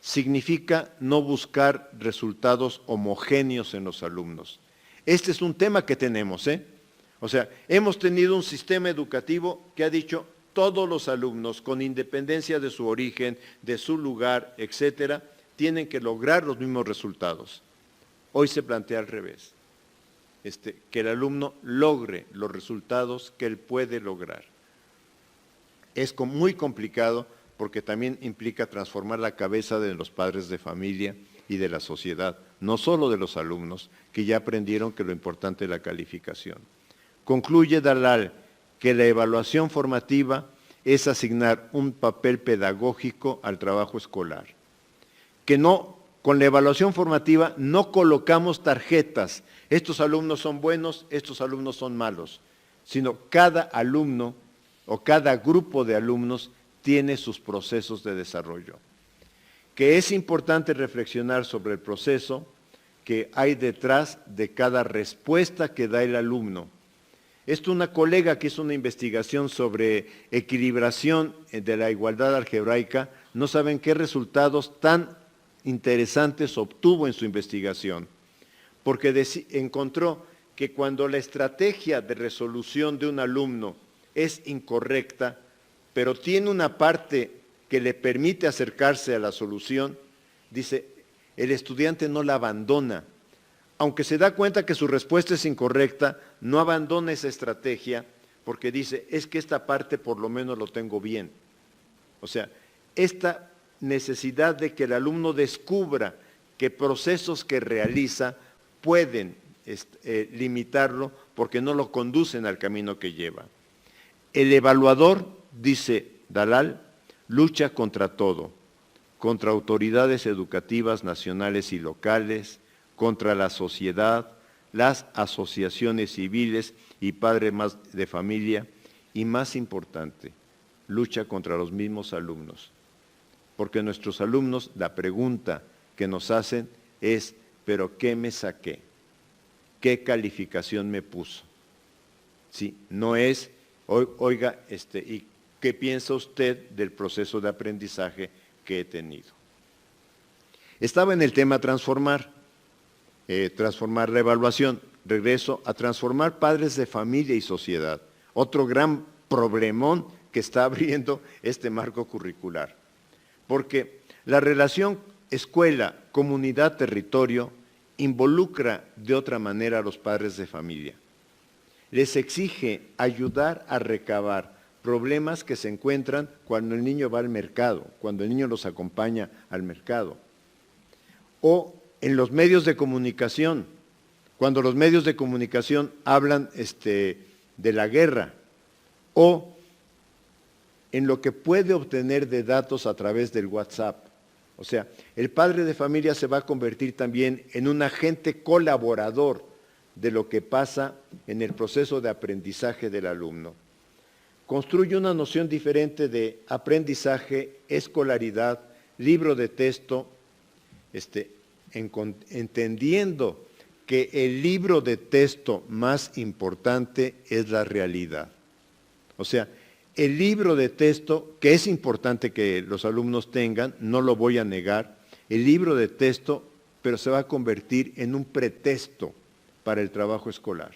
Significa no buscar resultados homogéneos en los alumnos. Este es un tema que tenemos, O sea, hemos tenido un sistema educativo que ha dicho todos los alumnos, con independencia de su origen, de su lugar, etcétera, tienen que lograr los mismos resultados. Hoy se plantea al revés, que el alumno logre los resultados que él puede lograr. Es muy complicado porque también implica transformar la cabeza de los padres de familia y de la sociedad, no solo de los alumnos, que ya aprendieron que lo importante es la calificación. Concluye Dalal que la evaluación formativa es asignar un papel pedagógico al trabajo escolar. Que no, con la evaluación formativa no colocamos tarjetas, estos alumnos son buenos, estos alumnos son malos, sino cada alumno o cada grupo de alumnos tiene sus procesos de desarrollo. Que es importante reflexionar sobre el proceso que hay detrás de cada respuesta que da el alumno. Esto una colega que hizo una investigación sobre equilibración de la igualdad algebraica, no saben qué resultados tan interesantes obtuvo en su investigación, porque encontró que cuando la estrategia de resolución de un alumno es incorrecta, pero tiene una parte que le permite acercarse a la solución, dice, el estudiante no la abandona. Aunque se da cuenta que su respuesta es incorrecta, no abandona esa estrategia porque dice, es que esta parte por lo menos lo tengo bien. O sea, esta necesidad de que el alumno descubra que procesos que realiza pueden limitarlo porque no lo conducen al camino que lleva. El evaluador, dice Dalal, lucha contra todo, contra autoridades educativas nacionales y locales, contra la sociedad, las asociaciones civiles y padres más de familia, y más importante, lucha contra los mismos alumnos. Porque nuestros alumnos, la pregunta que nos hacen es, ¿pero qué me saqué? ¿Qué calificación me puso? Sí, no es, oiga, ¿y qué piensa usted del proceso de aprendizaje que he tenido? Estaba en el tema transformar la evaluación. Regreso a transformar padres de familia y sociedad. Otro gran problemón que está abriendo este marco curricular. Porque la relación escuela, comunidad, territorio involucra de otra manera a los padres de familia. Les exige ayudar a recabar problemas que se encuentran cuando el niño va al mercado, cuando el niño los acompaña al mercado. O en los medios de comunicación, cuando los medios de comunicación hablan de la guerra, o en lo que puede obtener de datos a través del WhatsApp. O sea, el padre de familia se va a convertir también en un agente colaborador de lo que pasa en el proceso de aprendizaje del alumno. Construye una noción diferente de aprendizaje, escolaridad, libro de texto, entendiendo que el libro de texto más importante es la realidad. O sea, el libro de texto, que es importante que los alumnos tengan, no lo voy a negar, el libro de texto, pero se va a convertir en un pretexto para el trabajo escolar.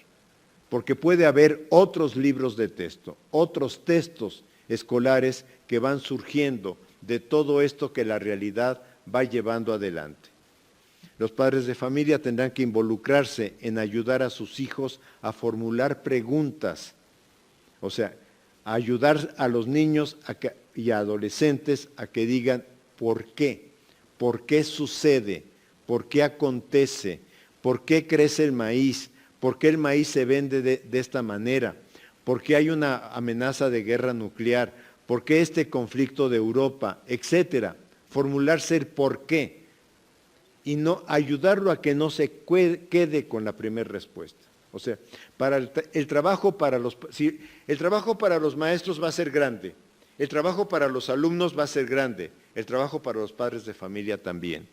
Porque puede haber otros libros de texto, otros textos escolares que van surgiendo de todo esto que la realidad va llevando adelante. Los padres de familia tendrán que involucrarse en ayudar a sus hijos a formular preguntas, o sea, a ayudar a los niños y a adolescentes a que digan ¿por qué? ¿Por qué sucede? ¿Por qué acontece? ¿Por qué crece el maíz? ¿Por qué el maíz se vende de esta manera? ¿Por qué hay una amenaza de guerra nuclear? ¿Por qué este conflicto de Europa? Etcétera. Formularse el por qué y no ayudarlo a que no se quede con la primera respuesta. O sea, el trabajo para los maestros va a ser grande, el trabajo para los alumnos va a ser grande, el trabajo para los padres de familia también.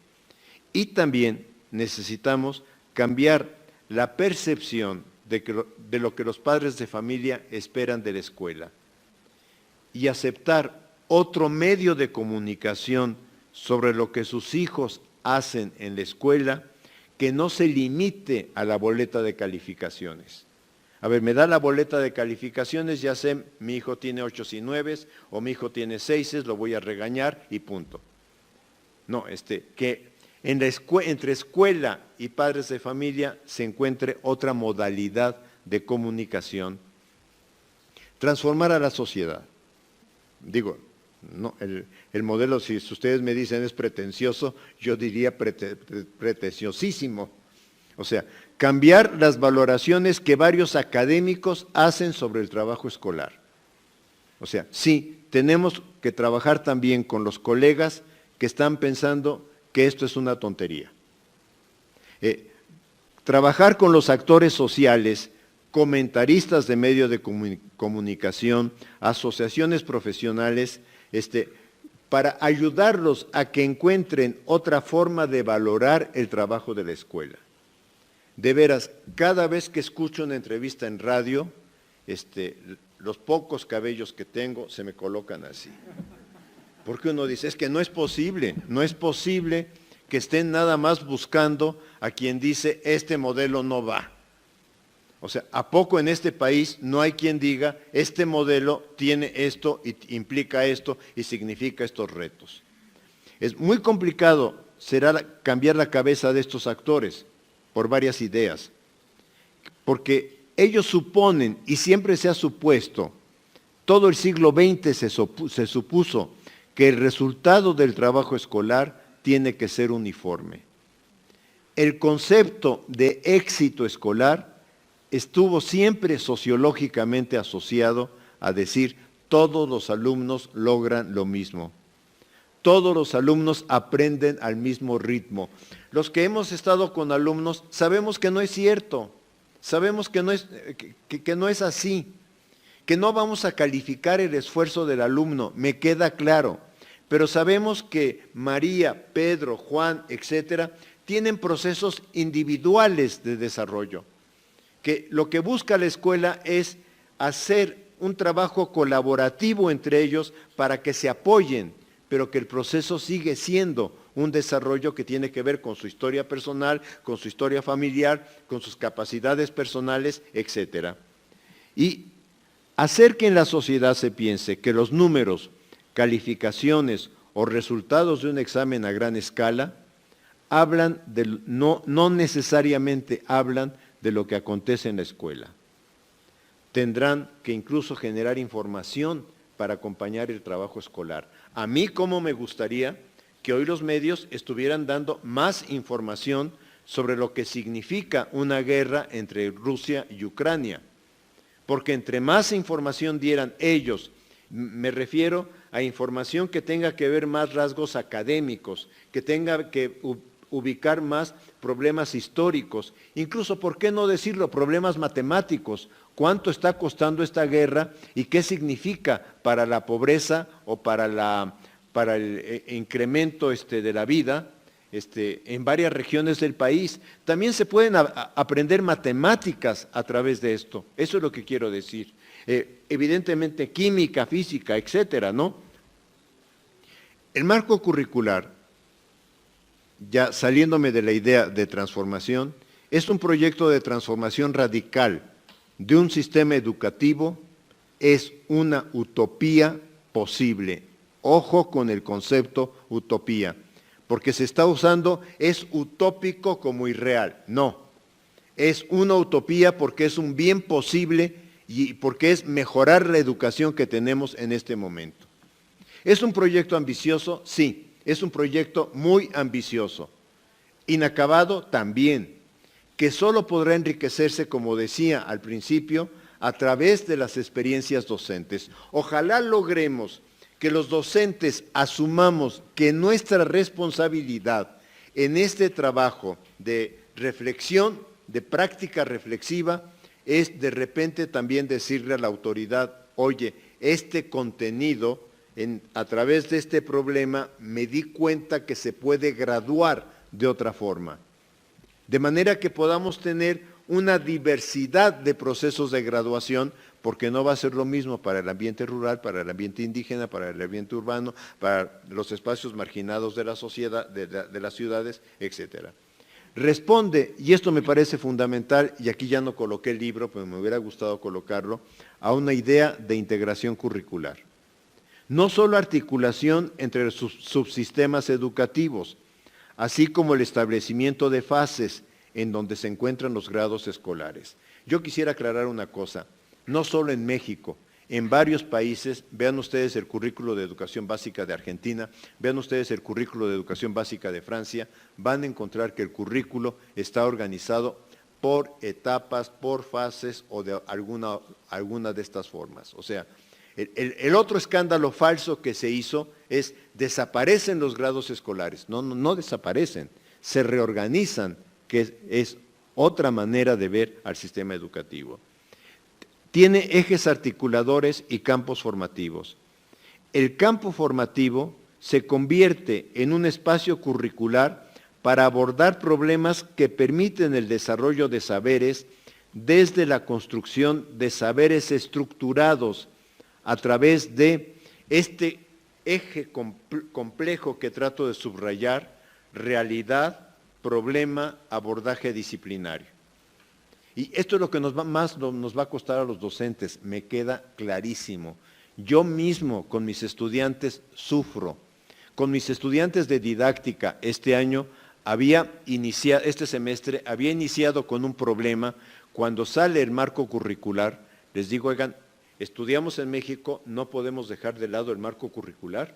Y también necesitamos cambiar la percepción de lo que los padres de familia esperan de la escuela y aceptar otro medio de comunicación sobre lo que sus hijos hacen en la escuela que no se limite a la boleta de calificaciones. A ver, me da la boleta de calificaciones, ya sé, mi hijo tiene 8 y 9 o mi hijo tiene 6, lo voy a regañar y punto. No, que entre escuela y padres de familia se encuentre otra modalidad de comunicación. Transformar a la sociedad. Digo, no, el modelo, si ustedes me dicen es pretencioso, yo diría pretenciosísimo. O sea, cambiar las valoraciones que varios académicos hacen sobre el trabajo escolar. O sea, sí, tenemos que trabajar también con los colegas que están pensando que esto es una tontería. Trabajar con los actores sociales, comentaristas de medios de comunicación, asociaciones profesionales, para ayudarlos a que encuentren otra forma de valorar el trabajo de la escuela. De veras, cada vez que escucho una entrevista en radio, los pocos cabellos que tengo se me colocan así. Porque uno dice, es que no es posible que estén nada más buscando a quien dice, este modelo no va. O sea, ¿a poco en este país no hay quien diga, este modelo tiene esto, y implica esto y significa estos retos? Es muy complicado será cambiar la cabeza de estos actores por varias ideas, porque ellos suponen, y siempre se ha supuesto, todo el siglo XX se supuso que el resultado del trabajo escolar tiene que ser uniforme. El concepto de éxito escolar estuvo siempre sociológicamente asociado a decir todos los alumnos logran lo mismo. Todos los alumnos aprenden al mismo ritmo. Los que hemos estado con alumnos sabemos que no es cierto, sabemos que no es así, que no vamos a calificar el esfuerzo del alumno, me queda claro, pero sabemos que María, Pedro, Juan, etcétera, tienen procesos individuales de desarrollo, que lo que busca la escuela es hacer un trabajo colaborativo entre ellos para que se apoyen, pero que el proceso sigue siendo un desarrollo que tiene que ver con su historia personal, con su historia familiar, con sus capacidades personales, etcétera. Y hacer que en la sociedad se piense que los números, calificaciones o resultados de un examen a gran escala hablan no necesariamente hablan de lo que acontece en la escuela. Tendrán que incluso generar información para acompañar el trabajo escolar. A mí, ¿cómo me gustaría que hoy los medios estuvieran dando más información sobre lo que significa una guerra entre Rusia y Ucrania? Porque entre más información dieran ellos, me refiero a información que tenga que ver más rasgos académicos, que tenga que ubicar más problemas históricos, incluso, ¿por qué no decirlo?, problemas matemáticos. ¿Cuánto está costando esta guerra y qué significa para la pobreza o para el incremento de la vida en varias regiones del país? También se pueden aprender matemáticas a través de esto. Eso es lo que quiero decir. Evidentemente química, física, etcétera, ¿no? El marco curricular, ya saliéndome de la idea de transformación, es un proyecto de transformación radical de un sistema educativo, es una utopía posible. Ojo con el concepto utopía, porque se está usando, es utópico como irreal. No, es una utopía porque es un bien posible y porque es mejorar la educación que tenemos en este momento. ¿Es un proyecto ambicioso? Sí, es un proyecto muy ambicioso. Inacabado también, que solo podrá enriquecerse, como decía al principio, a través de las experiencias docentes. Ojalá logremos que los docentes asumamos que nuestra responsabilidad en este trabajo de reflexión, de práctica reflexiva, es de repente también decirle a la autoridad, oye, este contenido, a través de este problema, me di cuenta que se puede graduar de otra forma. De manera que podamos tener una diversidad de procesos de graduación, porque no va a ser lo mismo para el ambiente rural, para el ambiente indígena, para el ambiente urbano, para los espacios marginados de la sociedad, de las ciudades, etcétera. Responde, y esto me parece fundamental, y aquí ya no coloqué el libro, pero me hubiera gustado colocarlo, a una idea de integración curricular. No solo articulación entre sus subsistemas educativos, así como el establecimiento de fases en donde se encuentran los grados escolares. Yo quisiera aclarar una cosa, no solo en México, en varios países. Vean ustedes el currículo de educación básica de Argentina, vean ustedes el currículo de educación básica de Francia, van a encontrar que el currículo está organizado por etapas, por fases o de alguna de estas formas. O sea, el otro escándalo falso que se hizo es desaparecen los grados escolares. No desaparecen, se reorganizan, que es otra manera de ver al sistema educativo. Tiene ejes articuladores y campos formativos. El campo formativo se convierte en un espacio curricular para abordar problemas que permiten el desarrollo de saberes desde la construcción de saberes estructurados a través de este eje complejo que trato de subrayar: realidad, problema, abordaje disciplinario. Y esto es lo que más nos va a costar a los docentes, me queda clarísimo. Yo mismo con mis estudiantes sufro. Con mis estudiantes de didáctica este semestre había iniciado con un problema. Cuando sale el marco curricular, les digo, oigan, estudiamos en México, no podemos dejar de lado el marco curricular.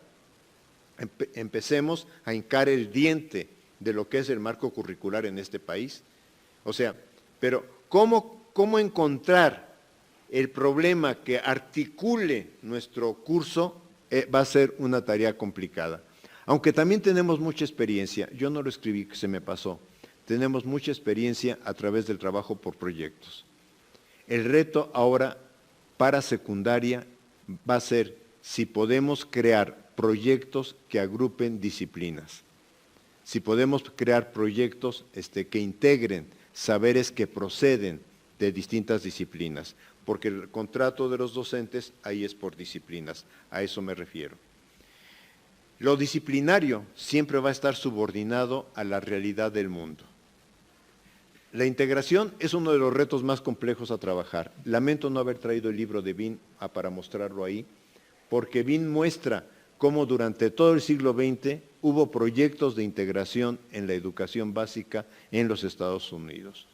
Empecemos a hincar el diente de lo que es el marco curricular en este país. O sea, pero ¿cómo encontrar el problema que articule nuestro curso? Va a ser una tarea complicada. Aunque también tenemos mucha experiencia, yo no lo escribí, que se me pasó, tenemos mucha experiencia a través del trabajo por proyectos. El reto ahora para secundaria va a ser si podemos crear proyectos que agrupen disciplinas, si podemos crear proyectos que integren saberes que proceden de distintas disciplinas, porque el contrato de los docentes ahí es por disciplinas, a eso me refiero. Lo disciplinario siempre va a estar subordinado a la realidad del mundo. La integración es uno de los retos más complejos a trabajar. Lamento no haber traído el libro de Bean para mostrarlo ahí, porque Bean muestra cómo durante todo el siglo XX hubo proyectos de integración en la educación básica en los Estados Unidos.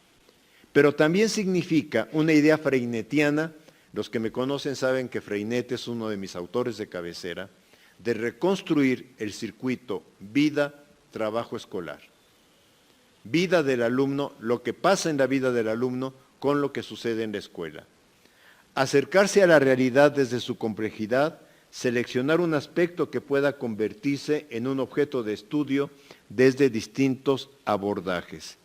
Pero también significa una idea freinetiana. Los que me conocen saben que Freinet es uno de mis autores de cabecera, de reconstruir el circuito vida, trabajo escolar. Vida del alumno, lo que pasa en la vida del alumno con lo que sucede en la escuela. Acercarse a la realidad desde su complejidad, seleccionar un aspecto que pueda convertirse en un objeto de estudio desde distintos abordajes.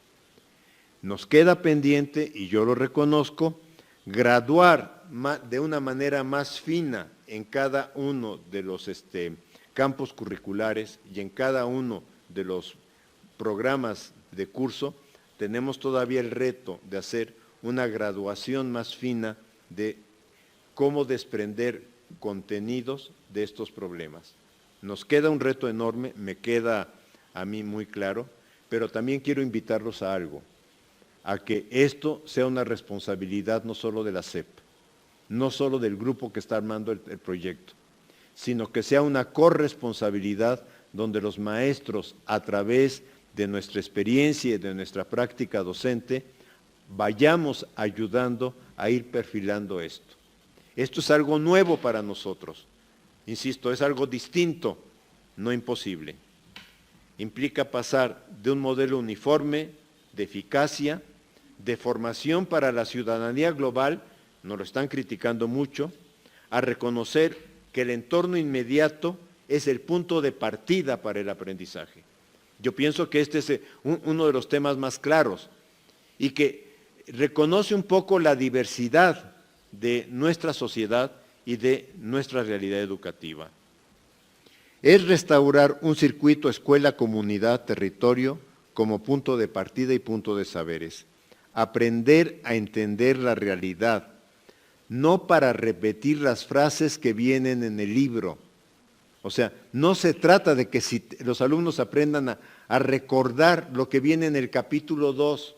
Nos queda pendiente, y yo lo reconozco, graduar de una manera más fina en cada uno de los campos curriculares y en cada uno de los programas de curso. Tenemos todavía el reto de hacer una graduación más fina de cómo desprender contenidos de estos problemas. Nos queda un reto enorme, me queda a mí muy claro, pero también quiero invitarlos a algo, a que esto sea una responsabilidad no solo de la SEP, no solo del grupo que está armando el proyecto, sino que sea una corresponsabilidad donde los maestros, a través de nuestra experiencia y de nuestra práctica docente, vayamos ayudando a ir perfilando esto. Esto es algo nuevo para nosotros. Insisto, es algo distinto, no imposible. Implica pasar de un modelo uniforme, de eficacia, de formación para la ciudadanía global, nos lo están criticando mucho, a reconocer que el entorno inmediato es el punto de partida para el aprendizaje. Yo pienso que este es uno de los temas más claros y que reconoce un poco la diversidad de nuestra sociedad y de nuestra realidad educativa. Es restaurar un circuito escuela, comunidad, territorio como punto de partida y punto de saberes. Aprender a entender la realidad, no para repetir las frases que vienen en el libro. O sea, no se trata de que si los alumnos aprendan a recordar lo que viene en el capítulo 2.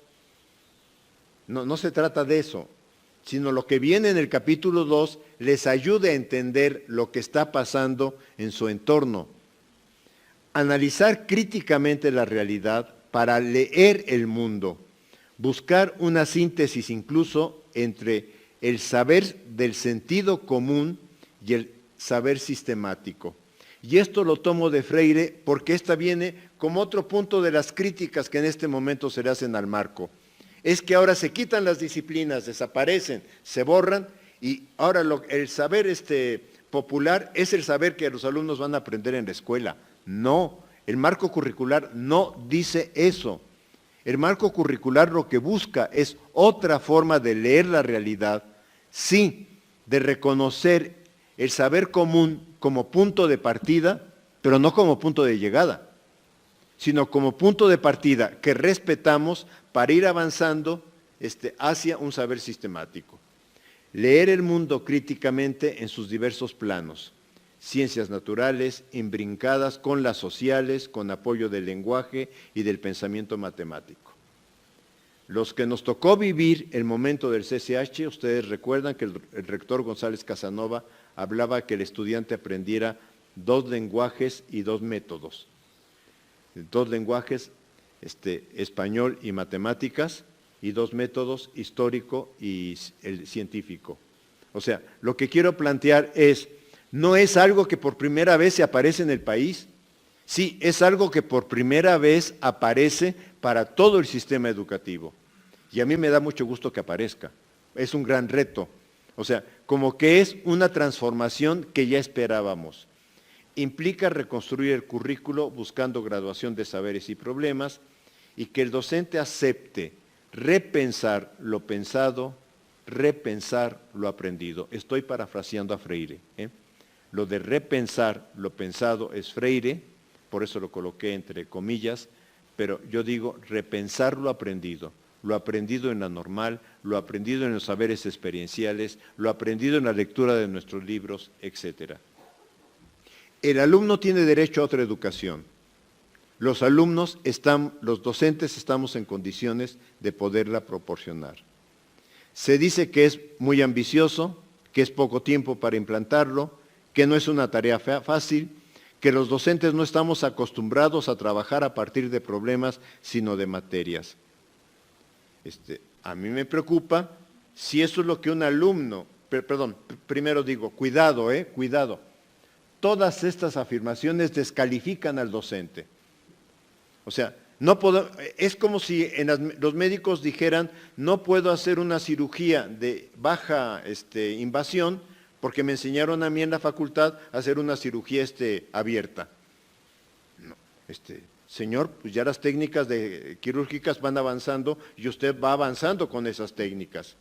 No se trata de eso, sino lo que viene en el capítulo 2 les ayude a entender lo que está pasando en su entorno. Analizar críticamente la realidad para leer el mundo. Buscar una síntesis incluso entre el saber del sentido común y el saber sistemático. Y esto lo tomo de Freire porque esta viene como otro punto de las críticas que en este momento se le hacen al marco. Es que ahora se quitan las disciplinas, desaparecen, se borran, y ahora el saber popular es el saber que los alumnos van a aprender en la escuela. No, el marco curricular no dice eso. El marco curricular lo que busca es otra forma de leer la realidad, sí, de reconocer el saber común como punto de partida, pero no como punto de llegada, sino como punto de partida que respetamos para ir avanzando hacia un saber sistemático. Leer el mundo críticamente en sus diversos planos, ciencias naturales, imbrincadas con las sociales, con apoyo del lenguaje y del pensamiento matemático. Los que nos tocó vivir el momento del CCH, ustedes recuerdan que el rector González Casanova hablaba que el estudiante aprendiera 2 lenguajes y 2 métodos. 2 lenguajes, español y matemáticas, y 2 métodos, histórico y el científico. O sea, lo que quiero plantear es, no es algo que por primera vez se aparece en el país, sí, es algo que por primera vez aparece para todo el sistema educativo. Y a mí me da mucho gusto que aparezca, es un gran reto. O sea, como que es una transformación que ya esperábamos. Implica reconstruir el currículo buscando graduación de saberes y problemas y que el docente acepte repensar lo pensado, repensar lo aprendido. Estoy parafraseando a Freire. Lo de repensar lo pensado es Freire, por eso lo coloqué entre comillas, pero yo digo repensar lo aprendido en la normal, lo aprendido en los saberes experienciales, lo aprendido en la lectura de nuestros libros, etc. El alumno tiene derecho a otra educación. Los docentes estamos en condiciones de poderla proporcionar. Se dice que es muy ambicioso, que es poco tiempo para implantarlo, que no es una tarea fácil, que los docentes no estamos acostumbrados a trabajar a partir de problemas, sino de materias. A mí me preocupa si eso es lo que un alumno, primero digo, cuidado, cuidado. Todas estas afirmaciones descalifican al docente. O sea, es como si los médicos dijeran, no puedo hacer una cirugía de baja invasión porque me enseñaron a mí en la facultad a hacer una cirugía abierta. No, señor, pues ya las técnicas quirúrgicas van avanzando y usted va avanzando con esas técnicas.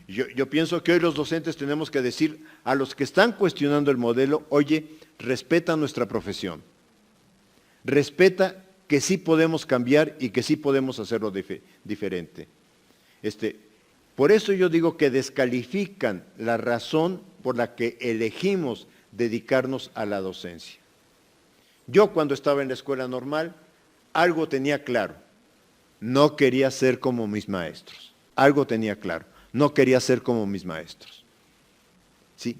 Yo pienso que hoy los docentes tenemos que decir a los que están cuestionando el modelo, oye, respeta nuestra profesión, respeta que sí podemos cambiar y que sí podemos hacerlo diferente. Por eso yo digo que descalifican la razón por la que elegimos dedicarnos a la docencia. Yo cuando estaba en la escuela normal, algo tenía claro, no quería ser como mis maestros, algo tenía claro, no quería ser como mis maestros. ¿Sí?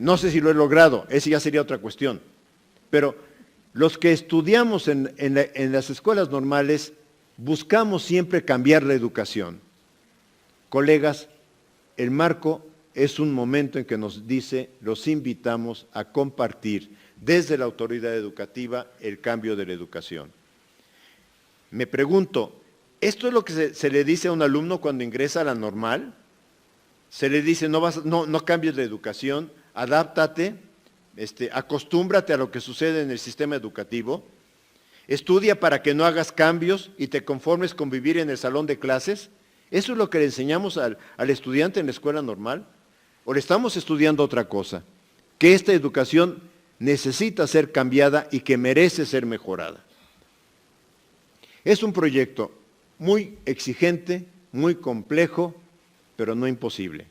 No sé si lo he logrado, esa ya sería otra cuestión, pero los que estudiamos en las escuelas normales buscamos siempre cambiar la educación. Colegas, el marco es un momento en que nos dice, los invitamos a compartir desde la autoridad educativa el cambio de la educación. Me pregunto, ¿esto es lo que se le dice a un alumno cuando ingresa a la normal? Se le dice, no cambies la educación, adáptate, acostúmbrate a lo que sucede en el sistema educativo, estudia para que no hagas cambios y te conformes con vivir en el salón de clases. ¿Eso es lo que le enseñamos al estudiante en la escuela normal? ¿O le estamos estudiando otra cosa? Que esta educación necesita ser cambiada y que merece ser mejorada. Es un proyecto muy exigente, muy complejo, pero no imposible.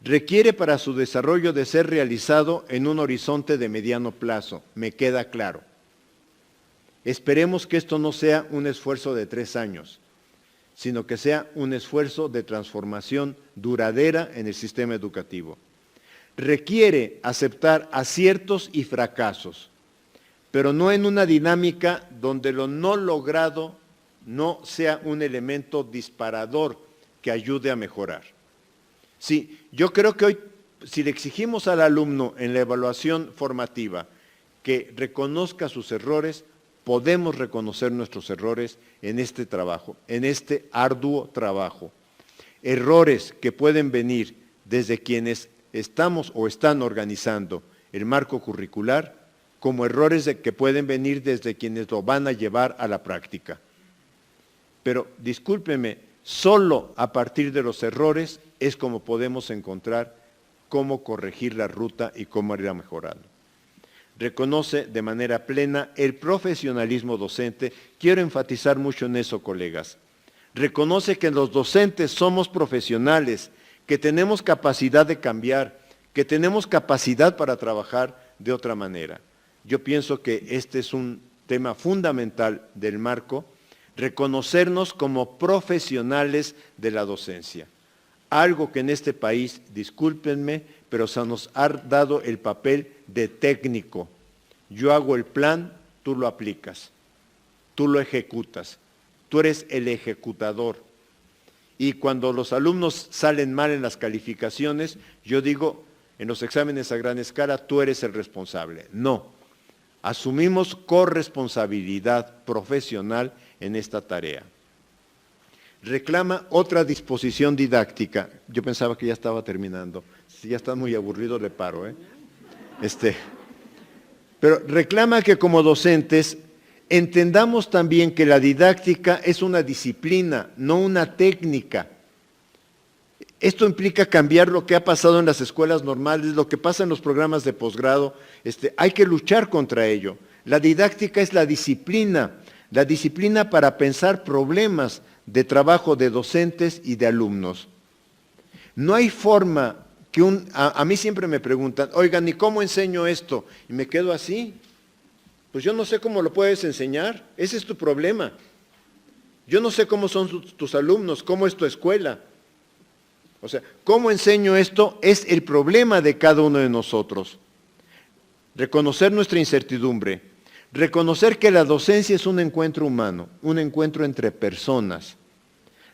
Requiere para su desarrollo de ser realizado en un horizonte de mediano plazo, me queda claro. Esperemos que esto no sea un esfuerzo de 3 años, sino que sea un esfuerzo de transformación duradera en el sistema educativo. Requiere aceptar aciertos y fracasos, pero no en una dinámica donde lo no logrado no sea un elemento disparador que ayude a mejorar. Sí, yo creo que hoy, si le exigimos al alumno en la evaluación formativa que reconozca sus errores, podemos reconocer nuestros errores en este trabajo, en este arduo trabajo. Errores que pueden venir desde quienes estamos o están organizando el marco curricular, como errores que pueden venir desde quienes lo van a llevar a la práctica. Pero discúlpeme, solo a partir de los errores es como podemos encontrar cómo corregir la ruta y cómo irla mejorando. Reconoce de manera plena el profesionalismo docente. Quiero enfatizar mucho en eso, colegas. Reconoce que los docentes somos profesionales, que tenemos capacidad de cambiar, que tenemos capacidad para trabajar de otra manera. Yo pienso que este es un tema fundamental del marco, reconocernos como profesionales de la docencia. Algo que en este país, discúlpenme, pero se nos ha dado el papel de técnico. Yo hago el plan, tú lo aplicas, tú lo ejecutas, tú eres el ejecutador. Y cuando los alumnos salen mal en las calificaciones, yo digo, en los exámenes a gran escala, tú eres el responsable. No, asumimos corresponsabilidad profesional en esta tarea. Reclama otra disposición didáctica. Yo pensaba que ya estaba terminando. Si ya están muy aburridos, le paro. Pero reclama que como docentes entendamos también que la didáctica es una disciplina, no una técnica. Esto implica cambiar lo que ha pasado en las escuelas normales, lo que pasa en los programas de posgrado. Hay que luchar contra ello. La didáctica es la disciplina para pensar problemas de trabajo de docentes y de alumnos. No hay forma que a mí siempre me preguntan, oigan, ¿y cómo enseño esto? Y me quedo así. Pues yo no sé cómo lo puedes enseñar, ese es tu problema. Yo no sé cómo son tus alumnos, cómo es tu escuela. O sea, ¿cómo enseño esto? Es el problema de cada uno de nosotros. Reconocer nuestra incertidumbre, reconocer que la docencia es un encuentro humano, un encuentro entre personas.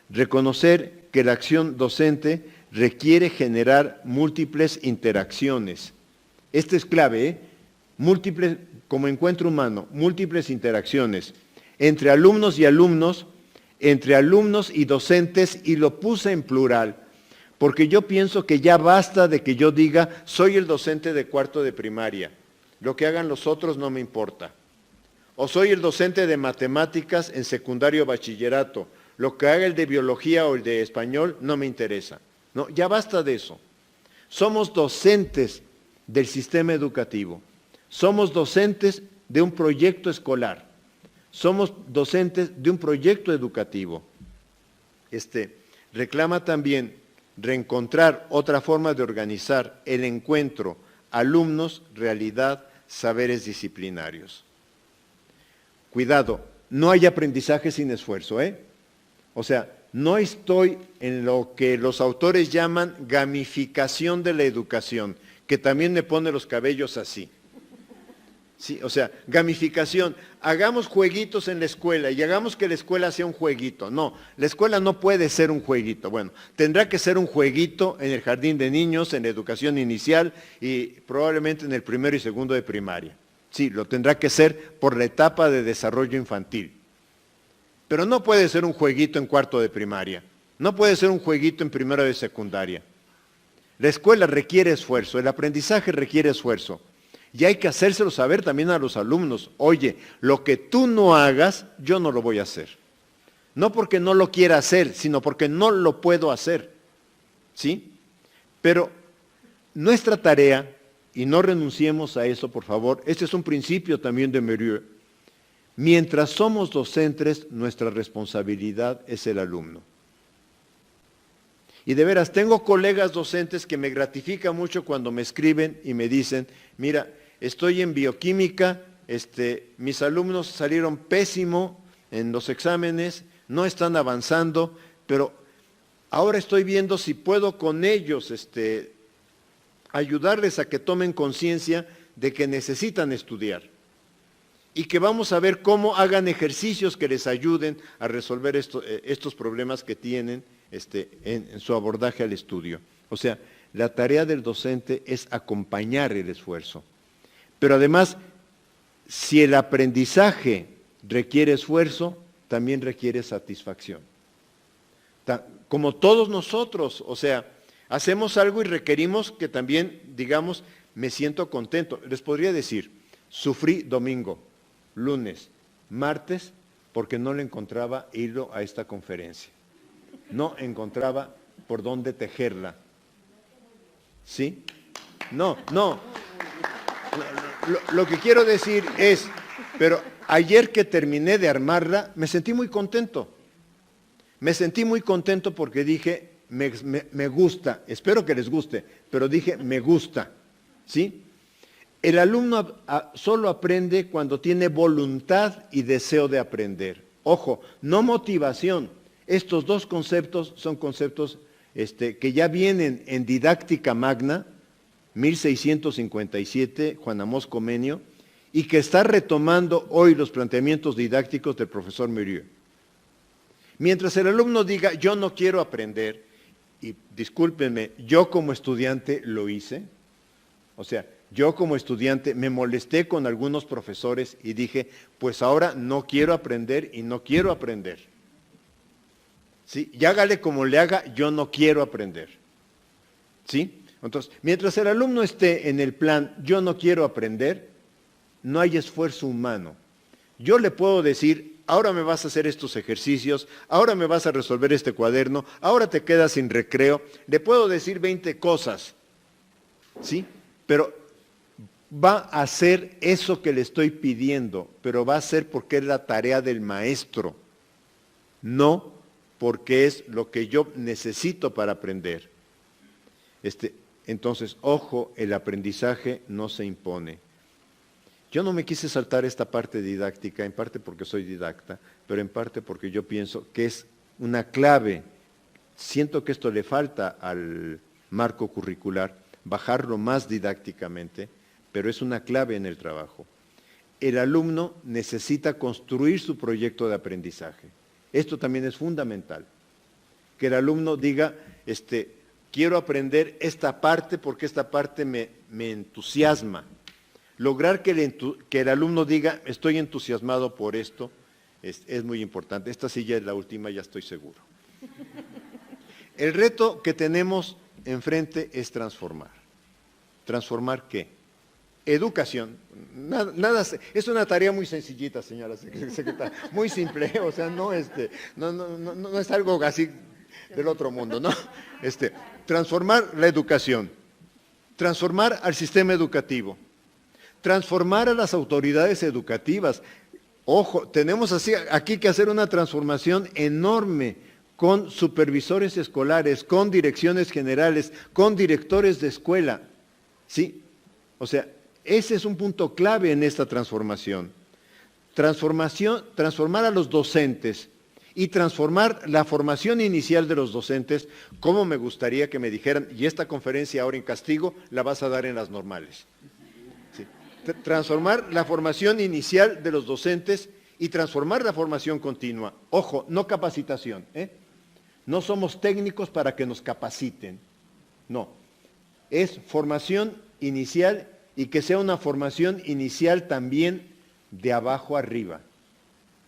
Reconocer que la acción docente requiere generar múltiples interacciones. Esto es clave, múltiples, como encuentro humano, múltiples interacciones entre alumnos y alumnos, entre alumnos y docentes, y lo puse en plural, porque yo pienso que ya basta de que yo diga, soy el docente de cuarto de primaria, lo que hagan los otros no me importa. O soy el docente de matemáticas en secundario o bachillerato, lo que haga el de biología o el de español no me interesa. No, ya basta de eso. Somos docentes del sistema educativo. Somos docentes de un proyecto escolar. Somos docentes de un proyecto educativo. Reclama también reencontrar otra forma de organizar el encuentro alumnos, realidad, saberes disciplinarios. Cuidado, no hay aprendizaje sin esfuerzo, O sea, no estoy en lo que los autores llaman gamificación de la educación, que también me pone los cabellos así. Sí, o sea, gamificación, hagamos jueguitos en la escuela y hagamos que la escuela sea un jueguito. No, la escuela no puede ser un jueguito. Bueno, tendrá que ser un jueguito en el jardín de niños, en la educación inicial y probablemente en el primero y segundo de primaria. Sí, lo tendrá que ser por la etapa de desarrollo infantil. Pero no puede ser un jueguito en cuarto de primaria. No puede ser un jueguito en primero de secundaria. La escuela requiere esfuerzo, el aprendizaje requiere esfuerzo. Y hay que hacérselo saber también a los alumnos. Oye, lo que tú no hagas, yo no lo voy a hacer. No porque no lo quiera hacer, sino porque no lo puedo hacer. ¿Sí? Pero nuestra tarea, y no renunciemos a eso, por favor, este es un principio también de Mérieux. Mientras somos docentes, nuestra responsabilidad es el alumno. Y de veras, tengo colegas docentes que me gratifica mucho cuando me escriben y me dicen, mira, estoy en bioquímica, mis alumnos salieron pésimo en los exámenes, no están avanzando, pero ahora estoy viendo si puedo con ellos ayudarles a que tomen conciencia de que necesitan estudiar. Y que vamos a ver cómo hagan ejercicios que les ayuden a resolver estos problemas que tienen en su abordaje al estudio. O sea, la tarea del docente es acompañar el esfuerzo. Pero además, si el aprendizaje requiere esfuerzo, también requiere satisfacción. Como todos nosotros, o sea, hacemos algo y requerimos que también, digamos, me siento contento. Les podría decir, sufrí domingo, lunes, martes, porque no le encontraba hilo a esta conferencia. No encontraba por dónde tejerla. ¿Sí? No. Lo que quiero decir es, pero ayer que terminé de armarla, me sentí muy contento. Me sentí muy contento porque dije, me gusta, espero que les guste, pero dije, me gusta. ¿Sí? El alumno solo aprende cuando tiene voluntad y deseo de aprender. Ojo, no motivación. Estos dos conceptos son conceptos que ya vienen en Didáctica Magna, 1657, Juan Amós Comenio, y que está retomando hoy los planteamientos didácticos del profesor Murieux. Mientras el alumno diga, yo no quiero aprender, y discúlpenme, yo como estudiante lo hice, o sea, yo como estudiante me molesté con algunos profesores y dije, pues ahora no quiero aprender y no quiero aprender. ¿Sí? Y hágale como le haga, yo no quiero aprender. ¿Sí? Entonces, mientras el alumno esté en el plan, yo no quiero aprender, no hay esfuerzo humano. Yo le puedo decir, ahora me vas a hacer estos ejercicios, ahora me vas a resolver este cuaderno, ahora te quedas sin recreo, le puedo decir 20 cosas, ¿sí? Pero va a hacer eso que le estoy pidiendo, pero va a ser porque es la tarea del maestro, no porque es lo que yo necesito para aprender. Entonces, ojo, el aprendizaje no se impone. Yo no me quise saltar esta parte didáctica, en parte porque soy didacta, pero en parte porque yo pienso que es una clave. Siento que esto le falta al marco curricular, bajarlo más didácticamente, pero es una clave en el trabajo. El alumno necesita construir su proyecto de aprendizaje. Esto también es fundamental. Que el alumno diga, quiero aprender esta parte porque esta parte me entusiasma. Lograr que el alumno diga, estoy entusiasmado por esto, es muy importante. Esta sí ya es la última, ya estoy seguro. El reto que tenemos enfrente es transformar. ¿Transformar qué? Educación. Es una tarea muy sencillita, señora secretaria, muy simple, o sea, no es algo así del otro mundo, ¿no? Transformar la educación, transformar al sistema educativo, transformar a las autoridades educativas. Ojo, tenemos aquí que hacer una transformación enorme con supervisores escolares, con direcciones generales, con directores de escuela, ¿sí? O sea, ese es un punto clave en esta transformación. Transformar a los docentes y transformar la formación inicial de los docentes, como me gustaría que me dijeran, y esta conferencia ahora en castigo la vas a dar en las normales. ¿Sí? Transformar la formación inicial de los docentes y transformar la formación continua. Ojo, no capacitación, No somos técnicos para que nos capaciten, no. Es formación inicial y que sea una formación inicial también de abajo arriba.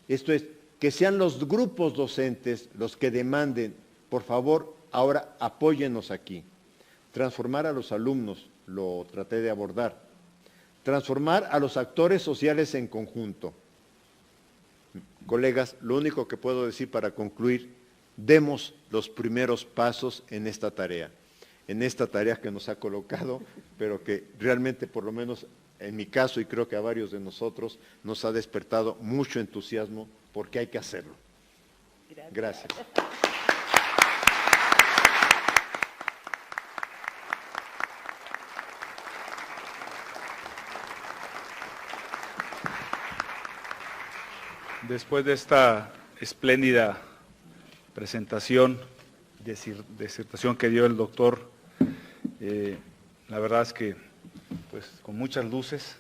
Esto es, que sean los grupos docentes los que demanden, por favor, ahora apóyennos aquí. Transformar a los alumnos, lo traté de abordar. Transformar a los actores sociales en conjunto. Colegas, lo único que puedo decir para concluir, demos los primeros pasos en esta tarea que nos ha colocado, pero que realmente, por lo menos en mi caso, y creo que a varios de nosotros, nos ha despertado mucho entusiasmo porque hay que hacerlo. Gracias. Después de esta espléndida presentación, disertación que dio el doctor, la verdad es que pues, con muchas luces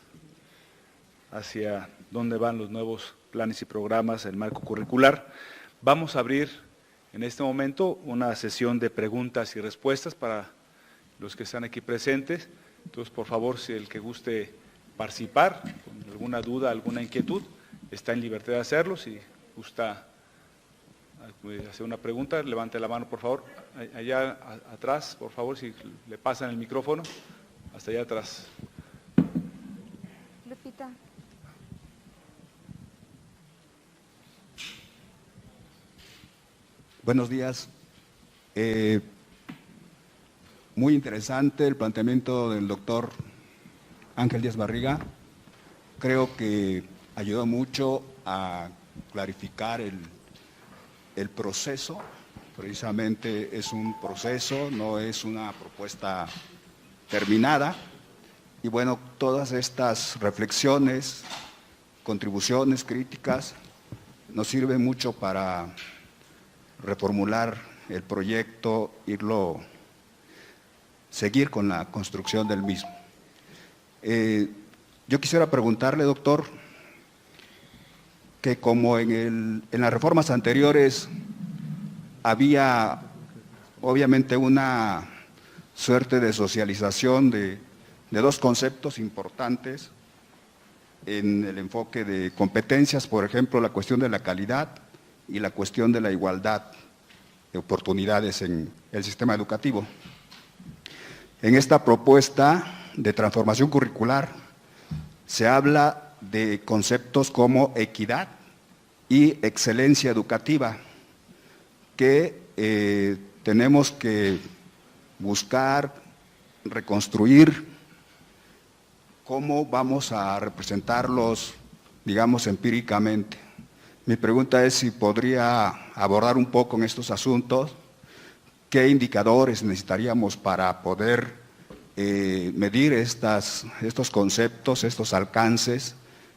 hacia dónde van los nuevos planes y programas, el marco curricular. Vamos a abrir en este momento una sesión de preguntas y respuestas para los que están aquí presentes. Entonces, por favor, si el que guste participar, con alguna duda, alguna inquietud, está en libertad de hacerlo. Si gusta hacer una pregunta, levante la mano, por favor. Allá atrás, por favor, si le pasan el micrófono, hasta allá atrás. Lupita. Buenos días. Muy interesante el planteamiento del doctor Ángel Díaz Barriga. Creo que ayudó mucho a clarificar el proceso. Precisamente es un proceso, no es una propuesta terminada. Y bueno, todas estas reflexiones, contribuciones, críticas, nos sirven mucho para reformular el proyecto, seguir con la construcción del mismo. Yo quisiera preguntarle, doctor, que como en las reformas anteriores había obviamente una suerte de socialización de dos conceptos importantes en el enfoque de competencias, por ejemplo, la cuestión de la calidad y la cuestión de la igualdad de oportunidades en el sistema educativo. En esta propuesta de transformación curricular se habla de conceptos como equidad y excelencia educativa, que tenemos que buscar, reconstruir cómo vamos a representarlos, digamos, empíricamente. Mi pregunta es si podría abordar un poco en estos asuntos, qué indicadores necesitaríamos para poder medir estos conceptos, estos alcances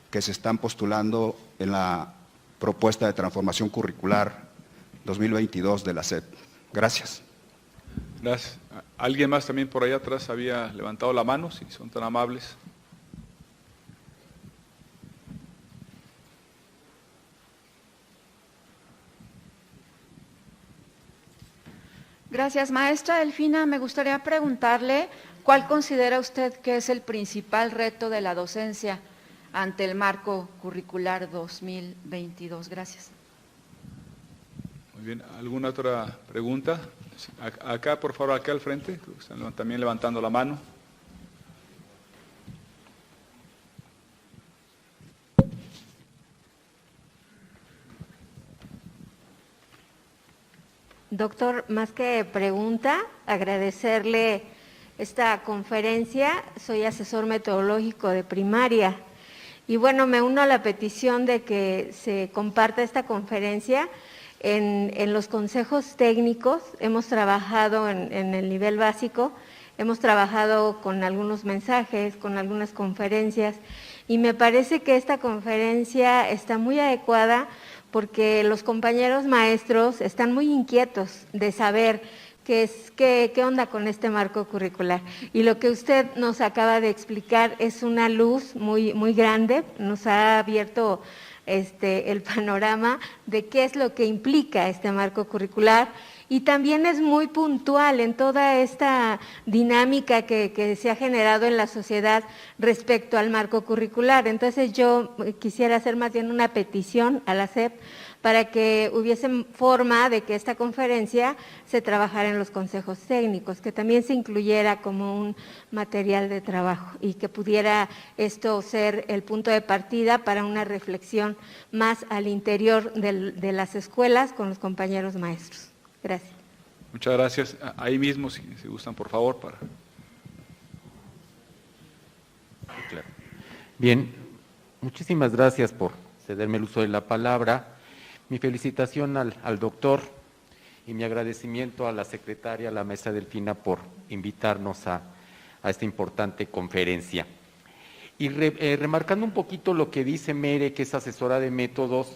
que se están postulando en la propuesta de transformación curricular 2022 de la SEP. Gracias. Gracias. ¿Alguien más también por allá atrás había levantado la mano? Si son tan amables. Gracias, maestra Delfina. Me gustaría preguntarle cuál considera usted que es el principal reto de la docencia ante el marco curricular 2022. Gracias. Muy bien. ¿Alguna otra pregunta? Acá, por favor, acá al frente. Están también levantando la mano. Doctor, más que pregunta, agradecerle esta conferencia. Soy asesor metodológico de primaria y bueno, me uno a la petición de que se comparta esta conferencia en los consejos técnicos. Hemos trabajado en el nivel básico, hemos trabajado con algunos mensajes, con algunas conferencias y me parece que esta conferencia está muy adecuada porque los compañeros maestros están muy inquietos de saber qué onda con este marco curricular. Y lo que usted nos acaba de explicar es una luz muy, muy grande, nos ha abierto el panorama de qué es lo que implica este marco curricular y también es muy puntual en toda esta dinámica que se ha generado en la sociedad respecto al marco curricular. Entonces yo quisiera hacer más bien una petición a la SEP para que hubiese forma de que esta conferencia se trabajara en los consejos técnicos, que también se incluyera como un material de trabajo y que pudiera esto ser el punto de partida para una reflexión más al interior de las escuelas con los compañeros maestros. Gracias. Muchas gracias. Ahí mismo, si gustan, por favor. Claro. Bien, muchísimas gracias por cederme el uso de la palabra. Mi felicitación al doctor y mi agradecimiento a la secretaria, la maestra Delfina, por invitarnos a esta importante conferencia. Y remarcando un poquito lo que dice Mere, que es asesora de métodos,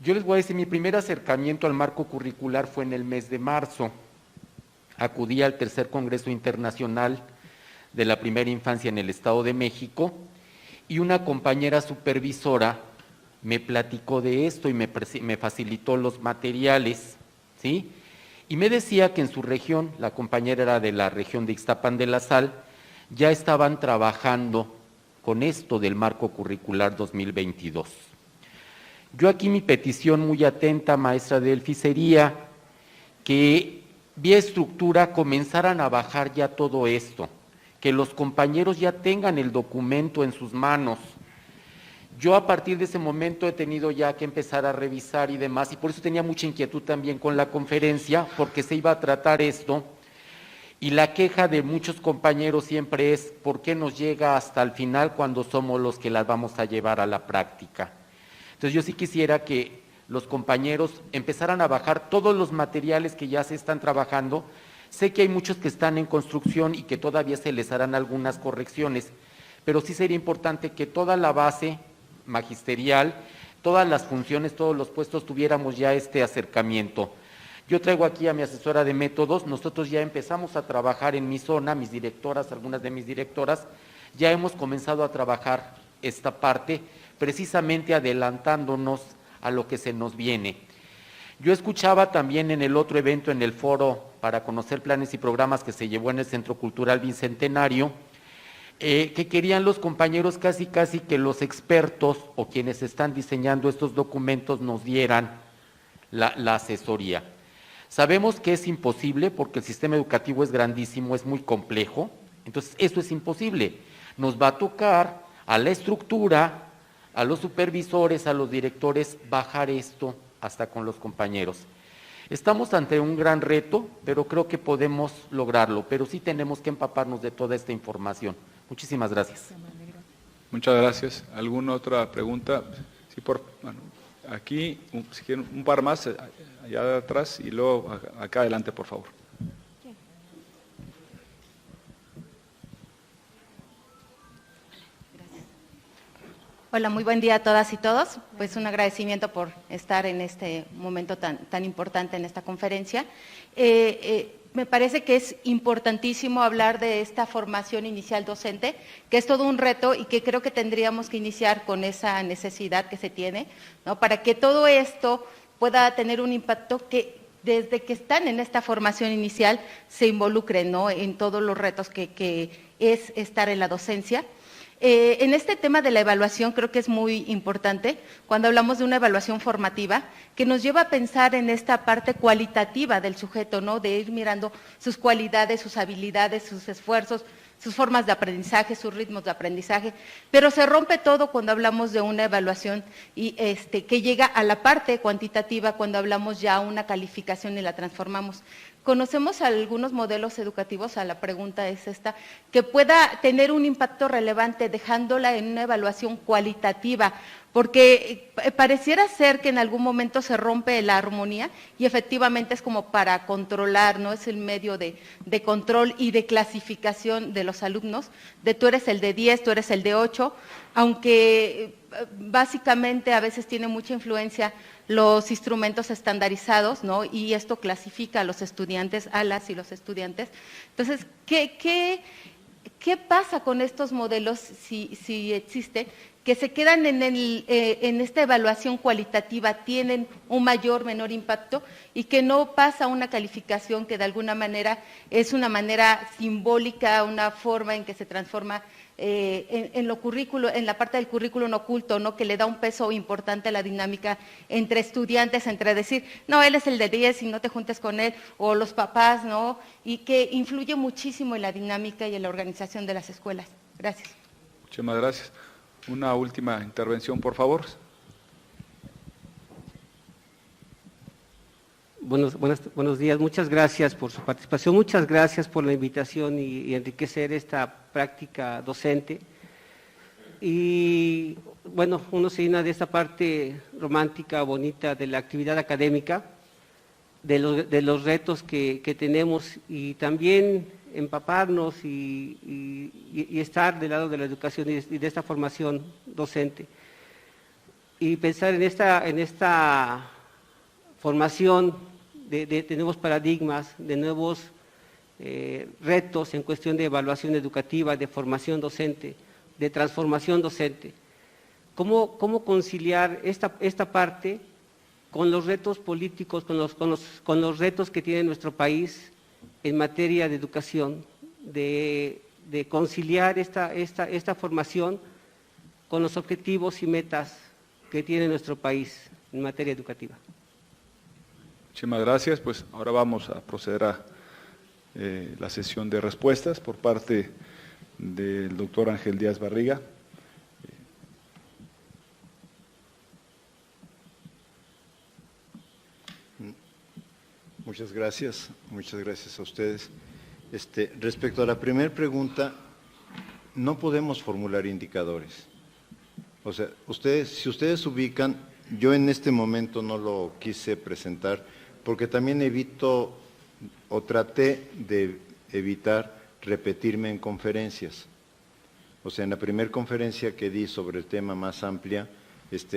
yo les voy a decir, mi primer acercamiento al marco curricular fue en el mes de marzo. Acudí al tercer Congreso Internacional de la Primera Infancia en el Estado de México y una compañera supervisora me platicó de esto y me facilitó los materiales, ¿sí? Y me decía que en su región, la compañera era de la región de Ixtapan de la Sal, ya estaban trabajando con esto del marco curricular 2022. Yo aquí mi petición muy atenta, maestra Delphi, sería que vía estructura comenzaran a bajar ya todo esto, que los compañeros ya tengan el documento en sus manos. Yo a partir de ese momento he tenido ya que empezar a revisar y demás, y por eso tenía mucha inquietud también con la conferencia, porque se iba a tratar esto, y la queja de muchos compañeros siempre es ¿por qué nos llega hasta el final cuando somos los que las vamos a llevar a la práctica? Entonces yo sí quisiera que los compañeros empezaran a bajar todos los materiales que ya se están trabajando. Sé que hay muchos que están en construcción y que todavía se les harán algunas correcciones, pero sí sería importante que toda la base magisterial, todas las funciones, todos los puestos tuviéramos ya este acercamiento. Yo traigo aquí a mi asesora de métodos, nosotros ya empezamos a trabajar en mi zona, mis directoras, algunas de mis directoras, ya hemos comenzado a trabajar esta parte, precisamente adelantándonos a lo que se nos viene. Yo escuchaba también en el otro evento, en el foro para conocer planes y programas que se llevó en el Centro Cultural Bicentenario, que querían los compañeros casi que los expertos o quienes están diseñando estos documentos nos dieran la asesoría. Sabemos que es imposible porque el sistema educativo es grandísimo, es muy complejo, entonces eso es imposible. Nos va a tocar a la estructura, a los supervisores, a los directores, bajar esto hasta con los compañeros. Estamos ante un gran reto, pero creo que podemos lograrlo, pero sí tenemos que empaparnos de toda esta información. Muchísimas gracias. Muchas gracias. ¿Alguna otra pregunta? Sí, bueno, aquí, si quieren, un par más, allá atrás y luego acá adelante, por favor. Hola, muy buen día a todas y todos. Pues un agradecimiento por estar en este momento tan importante en esta conferencia. Me parece que es importantísimo hablar de esta formación inicial docente, que es todo un reto y que creo que tendríamos que iniciar con esa necesidad que se tiene, ¿no? Para que todo esto pueda tener un impacto que desde que están en esta formación inicial se involucren, ¿no? En todos los retos que es estar en la docencia. En este tema de la evaluación creo que es muy importante cuando hablamos de una evaluación formativa que nos lleva a pensar en esta parte cualitativa del sujeto, ¿no? De ir mirando sus cualidades, sus habilidades, sus esfuerzos, sus formas de aprendizaje, sus ritmos de aprendizaje, pero se rompe todo cuando hablamos de una evaluación y que llega a la parte cuantitativa cuando hablamos ya una calificación y la transformamos. Conocemos algunos modelos educativos, la pregunta es esta, que pueda tener un impacto relevante dejándola en una evaluación cualitativa, porque pareciera ser que en algún momento se rompe la armonía y efectivamente es como para controlar, ¿no? Es el medio de control y de clasificación de los alumnos, de tú eres el de 10, tú eres el de 8, aunque básicamente a veces tiene mucha influencia los instrumentos estandarizados, ¿no? Y esto clasifica a los estudiantes, a las y los estudiantes. Entonces, ¿qué pasa con estos modelos si existe? Que se quedan en esta evaluación cualitativa, tienen un mayor, menor impacto y que no pasa una calificación que de alguna manera es una manera simbólica, una forma en que se transforma en la parte del currículum oculto, ¿no? Que le da un peso importante a la dinámica entre estudiantes, entre decir, no, él es el de 10 y no te juntes con él, o los papás, ¿no? Y que influye muchísimo en la dinámica y en la organización de las escuelas. Gracias. Muchísimas gracias. Una última intervención, por favor. Buenos días, muchas gracias por su participación, muchas gracias por la invitación y enriquecer esta práctica docente. Y bueno, uno se llena de esta parte romántica, bonita de la actividad académica, de los retos que tenemos y también empaparnos y estar del lado de la educación y de esta formación docente. Y pensar en esta formación de nuevos paradigmas, de nuevos retos en cuestión de evaluación educativa, de formación docente, de transformación docente. ¿Cómo conciliar esta parte con los retos políticos, con los retos que tiene nuestro país en materia de educación, de conciliar esta formación con los objetivos y metas que tiene nuestro país en materia educativa. Muchísimas gracias. Pues ahora vamos a proceder a la sesión de respuestas por parte del doctor Ángel Díaz Barriga. Muchas gracias a ustedes. Respecto a la primera pregunta, no podemos formular indicadores. O sea, si ustedes ubican, yo en este momento no lo quise presentar porque también evito o traté de evitar repetirme en conferencias. O sea, en la primera conferencia que di sobre el tema más amplia,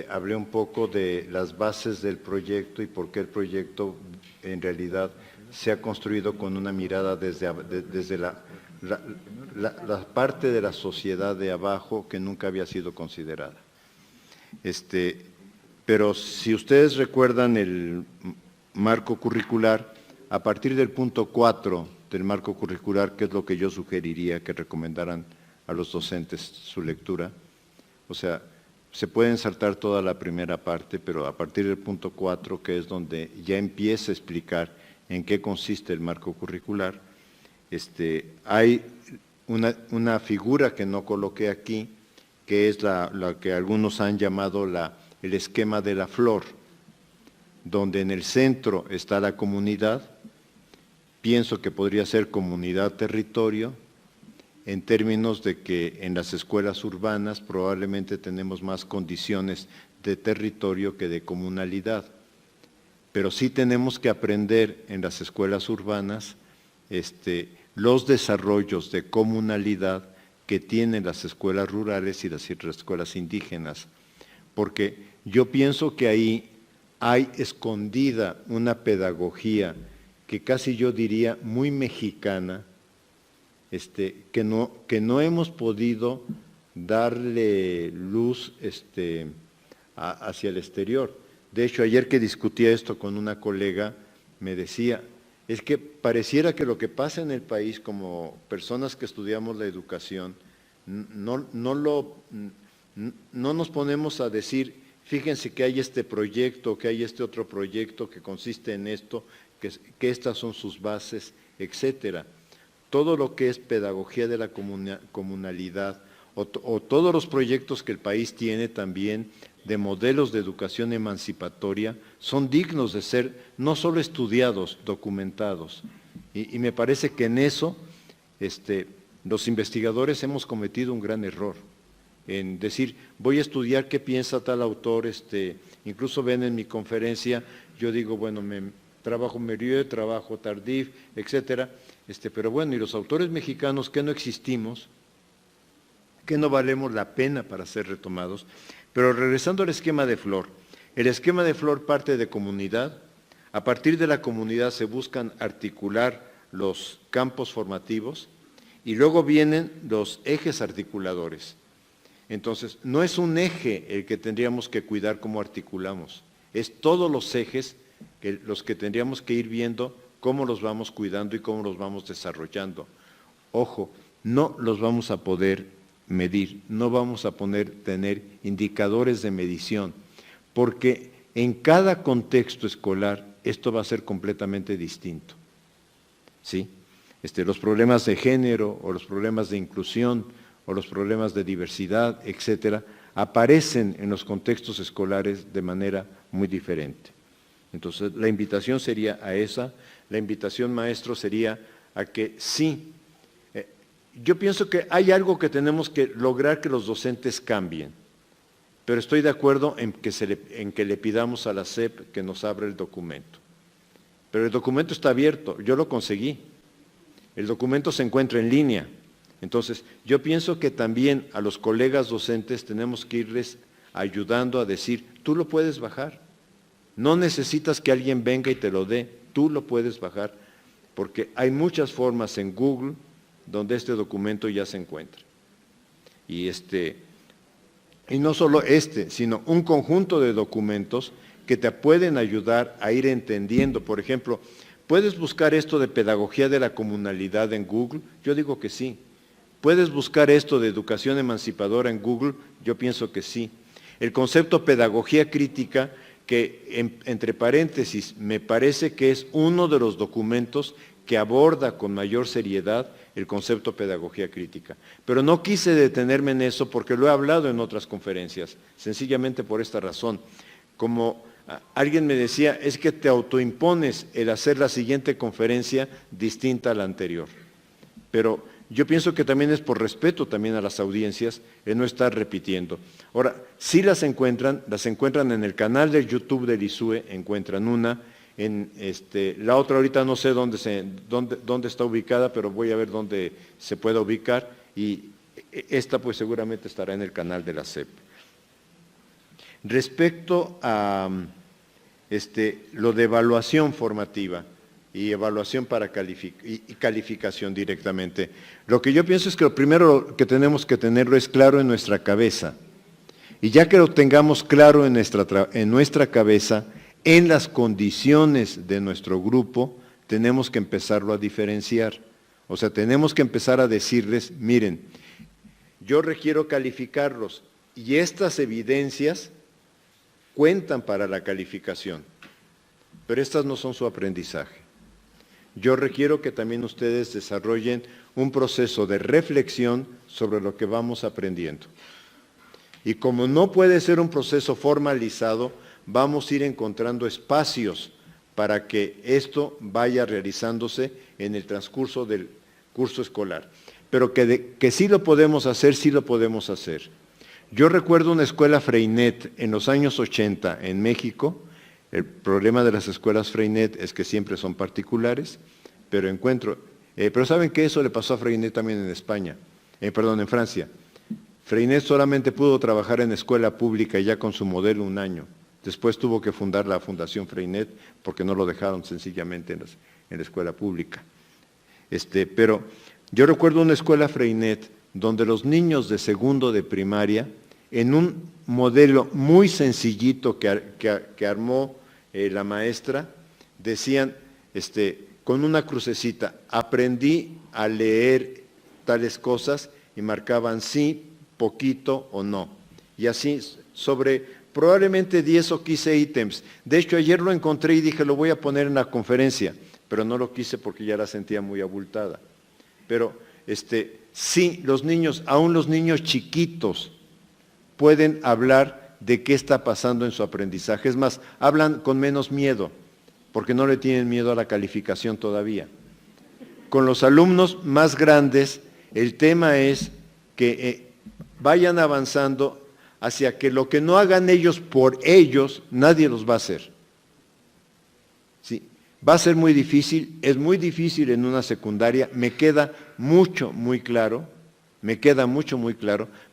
hablé un poco de las bases del proyecto y por qué el proyecto en realidad se ha construido con una mirada desde la parte de la sociedad de abajo que nunca había sido considerada. Pero si ustedes recuerdan el marco curricular, a partir del punto 4 del marco curricular, que es lo que yo sugeriría que recomendaran a los docentes su lectura, o sea, se pueden saltar toda la primera parte, pero a partir del punto 4, que es donde ya empieza a explicar en qué consiste el marco curricular, hay una figura que no coloqué aquí, que es la que algunos han llamado el esquema de la flor, donde en el centro está la comunidad. Pienso que podría ser comunidad-territorio, en términos de que en las escuelas urbanas probablemente tenemos más condiciones de territorio que de comunalidad. Pero sí tenemos que aprender en las escuelas urbanas los desarrollos de comunalidad que tienen las escuelas rurales y las escuelas indígenas. Porque yo pienso que ahí hay escondida una pedagogía que casi yo diría muy mexicana, que no hemos podido darle luz hacia el exterior. De hecho, ayer que discutía esto con una colega, me decía, es que pareciera que lo que pasa en el país como personas que estudiamos la educación, no nos ponemos a decir, fíjense que hay este proyecto, que hay este otro proyecto que consiste en esto, que estas son sus bases, etcétera. Todo lo que es pedagogía de la comunalidad o todos los proyectos que el país tiene también de modelos de educación emancipatoria son dignos de ser no solo estudiados, documentados. Y me parece que en eso los investigadores hemos cometido un gran error, en decir, voy a estudiar qué piensa tal autor, incluso ven en mi conferencia, yo digo, bueno, trabajo Mérieux, trabajo Tardif, etcétera, pero bueno, y los autores mexicanos que no existimos, que no valemos la pena para ser retomados. Pero regresando al esquema de Flor, el esquema de Flor parte de comunidad, a partir de la comunidad se buscan articular los campos formativos y luego vienen los ejes articuladores. Entonces, no es un eje el que tendríamos que cuidar cómo articulamos, es todos los ejes los que tendríamos que ir viendo cómo los vamos cuidando y cómo los vamos desarrollando. Ojo, no los vamos a poder medir, no vamos a tener indicadores de medición, porque en cada contexto escolar esto va a ser completamente distinto. ¿Sí? Los problemas de género o los problemas de inclusión o los problemas de diversidad, etcétera, aparecen en los contextos escolares de manera muy diferente. Entonces, la invitación sería a esa, la invitación, maestro, sería a que sí, yo pienso que hay algo que tenemos que lograr que los docentes cambien, pero estoy de acuerdo en que le pidamos a la SEP que nos abra el documento. Pero el documento está abierto, yo lo conseguí, el documento se encuentra en línea. Entonces, yo pienso que también a los colegas docentes tenemos que irles ayudando a decir, tú lo puedes bajar. No necesitas que alguien venga y te lo dé, tú lo puedes bajar, porque hay muchas formas en Google donde este documento ya se encuentra. Y no solo sino un conjunto de documentos que te pueden ayudar a ir entendiendo. Por ejemplo, ¿puedes buscar esto de pedagogía de la comunalidad en Google? Yo digo que sí. ¿Puedes buscar esto de educación emancipadora en Google? Yo pienso que sí. El concepto pedagogía crítica, que entre paréntesis me parece que es uno de los documentos que aborda con mayor seriedad el concepto pedagogía crítica. Pero no quise detenerme en eso porque lo he hablado en otras conferencias, sencillamente por esta razón. Como alguien me decía, es que te autoimpones el hacer la siguiente conferencia distinta a la anterior. Pero yo pienso que también es por respeto también a las audiencias el no estar repitiendo. Ahora, si las encuentran en el canal de YouTube del ISUE, encuentran una, la otra ahorita no sé dónde está ubicada, pero voy a ver dónde se pueda ubicar, y esta pues seguramente estará en el canal de la SEP. Respecto a lo de evaluación formativa y evaluación para calificación directamente, lo que yo pienso es que lo primero que tenemos que tenerlo es claro en nuestra cabeza. Y ya que lo tengamos claro en nuestra cabeza, en las condiciones de nuestro grupo, tenemos que empezarlo a diferenciar. O sea, tenemos que empezar a decirles, miren, yo requiero calificarlos y estas evidencias cuentan para la calificación, pero estas no son su aprendizaje. Yo requiero que también ustedes desarrollen un proceso de reflexión sobre lo que vamos aprendiendo. Y como no puede ser un proceso formalizado, vamos a ir encontrando espacios para que esto vaya realizándose en el transcurso del curso escolar. Pero que sí lo podemos hacer, sí lo podemos hacer. Yo recuerdo una escuela Freinet en los años 80 en México. El problema de las escuelas Freinet es que siempre son particulares, pero pero ¿saben que eso le pasó a Freinet también en España? En Francia. Freinet solamente pudo trabajar en escuela pública ya con su modelo un año. Después tuvo que fundar la Fundación Freinet porque no lo dejaron sencillamente en la escuela pública. Pero yo recuerdo una escuela Freinet donde los niños de segundo de primaria, en un modelo muy sencillito que armó la maestra, decían con una crucecita, aprendí a leer tales cosas, y marcaban sí, poquito o no. Y así sobre probablemente 10 o 15 ítems. De hecho, ayer lo encontré y dije, lo voy a poner en la conferencia, pero no lo quise porque ya la sentía muy abultada. Pero sí, los niños, aún los niños chiquitos, pueden hablar de qué está pasando en su aprendizaje. Es más, hablan con menos miedo, porque no le tienen miedo a la calificación todavía. Con los alumnos más grandes, el tema es que vayan avanzando hacia que lo que no hagan ellos por ellos, nadie los va a hacer. Sí, va a ser muy difícil, es muy difícil en una secundaria, me queda muy claro,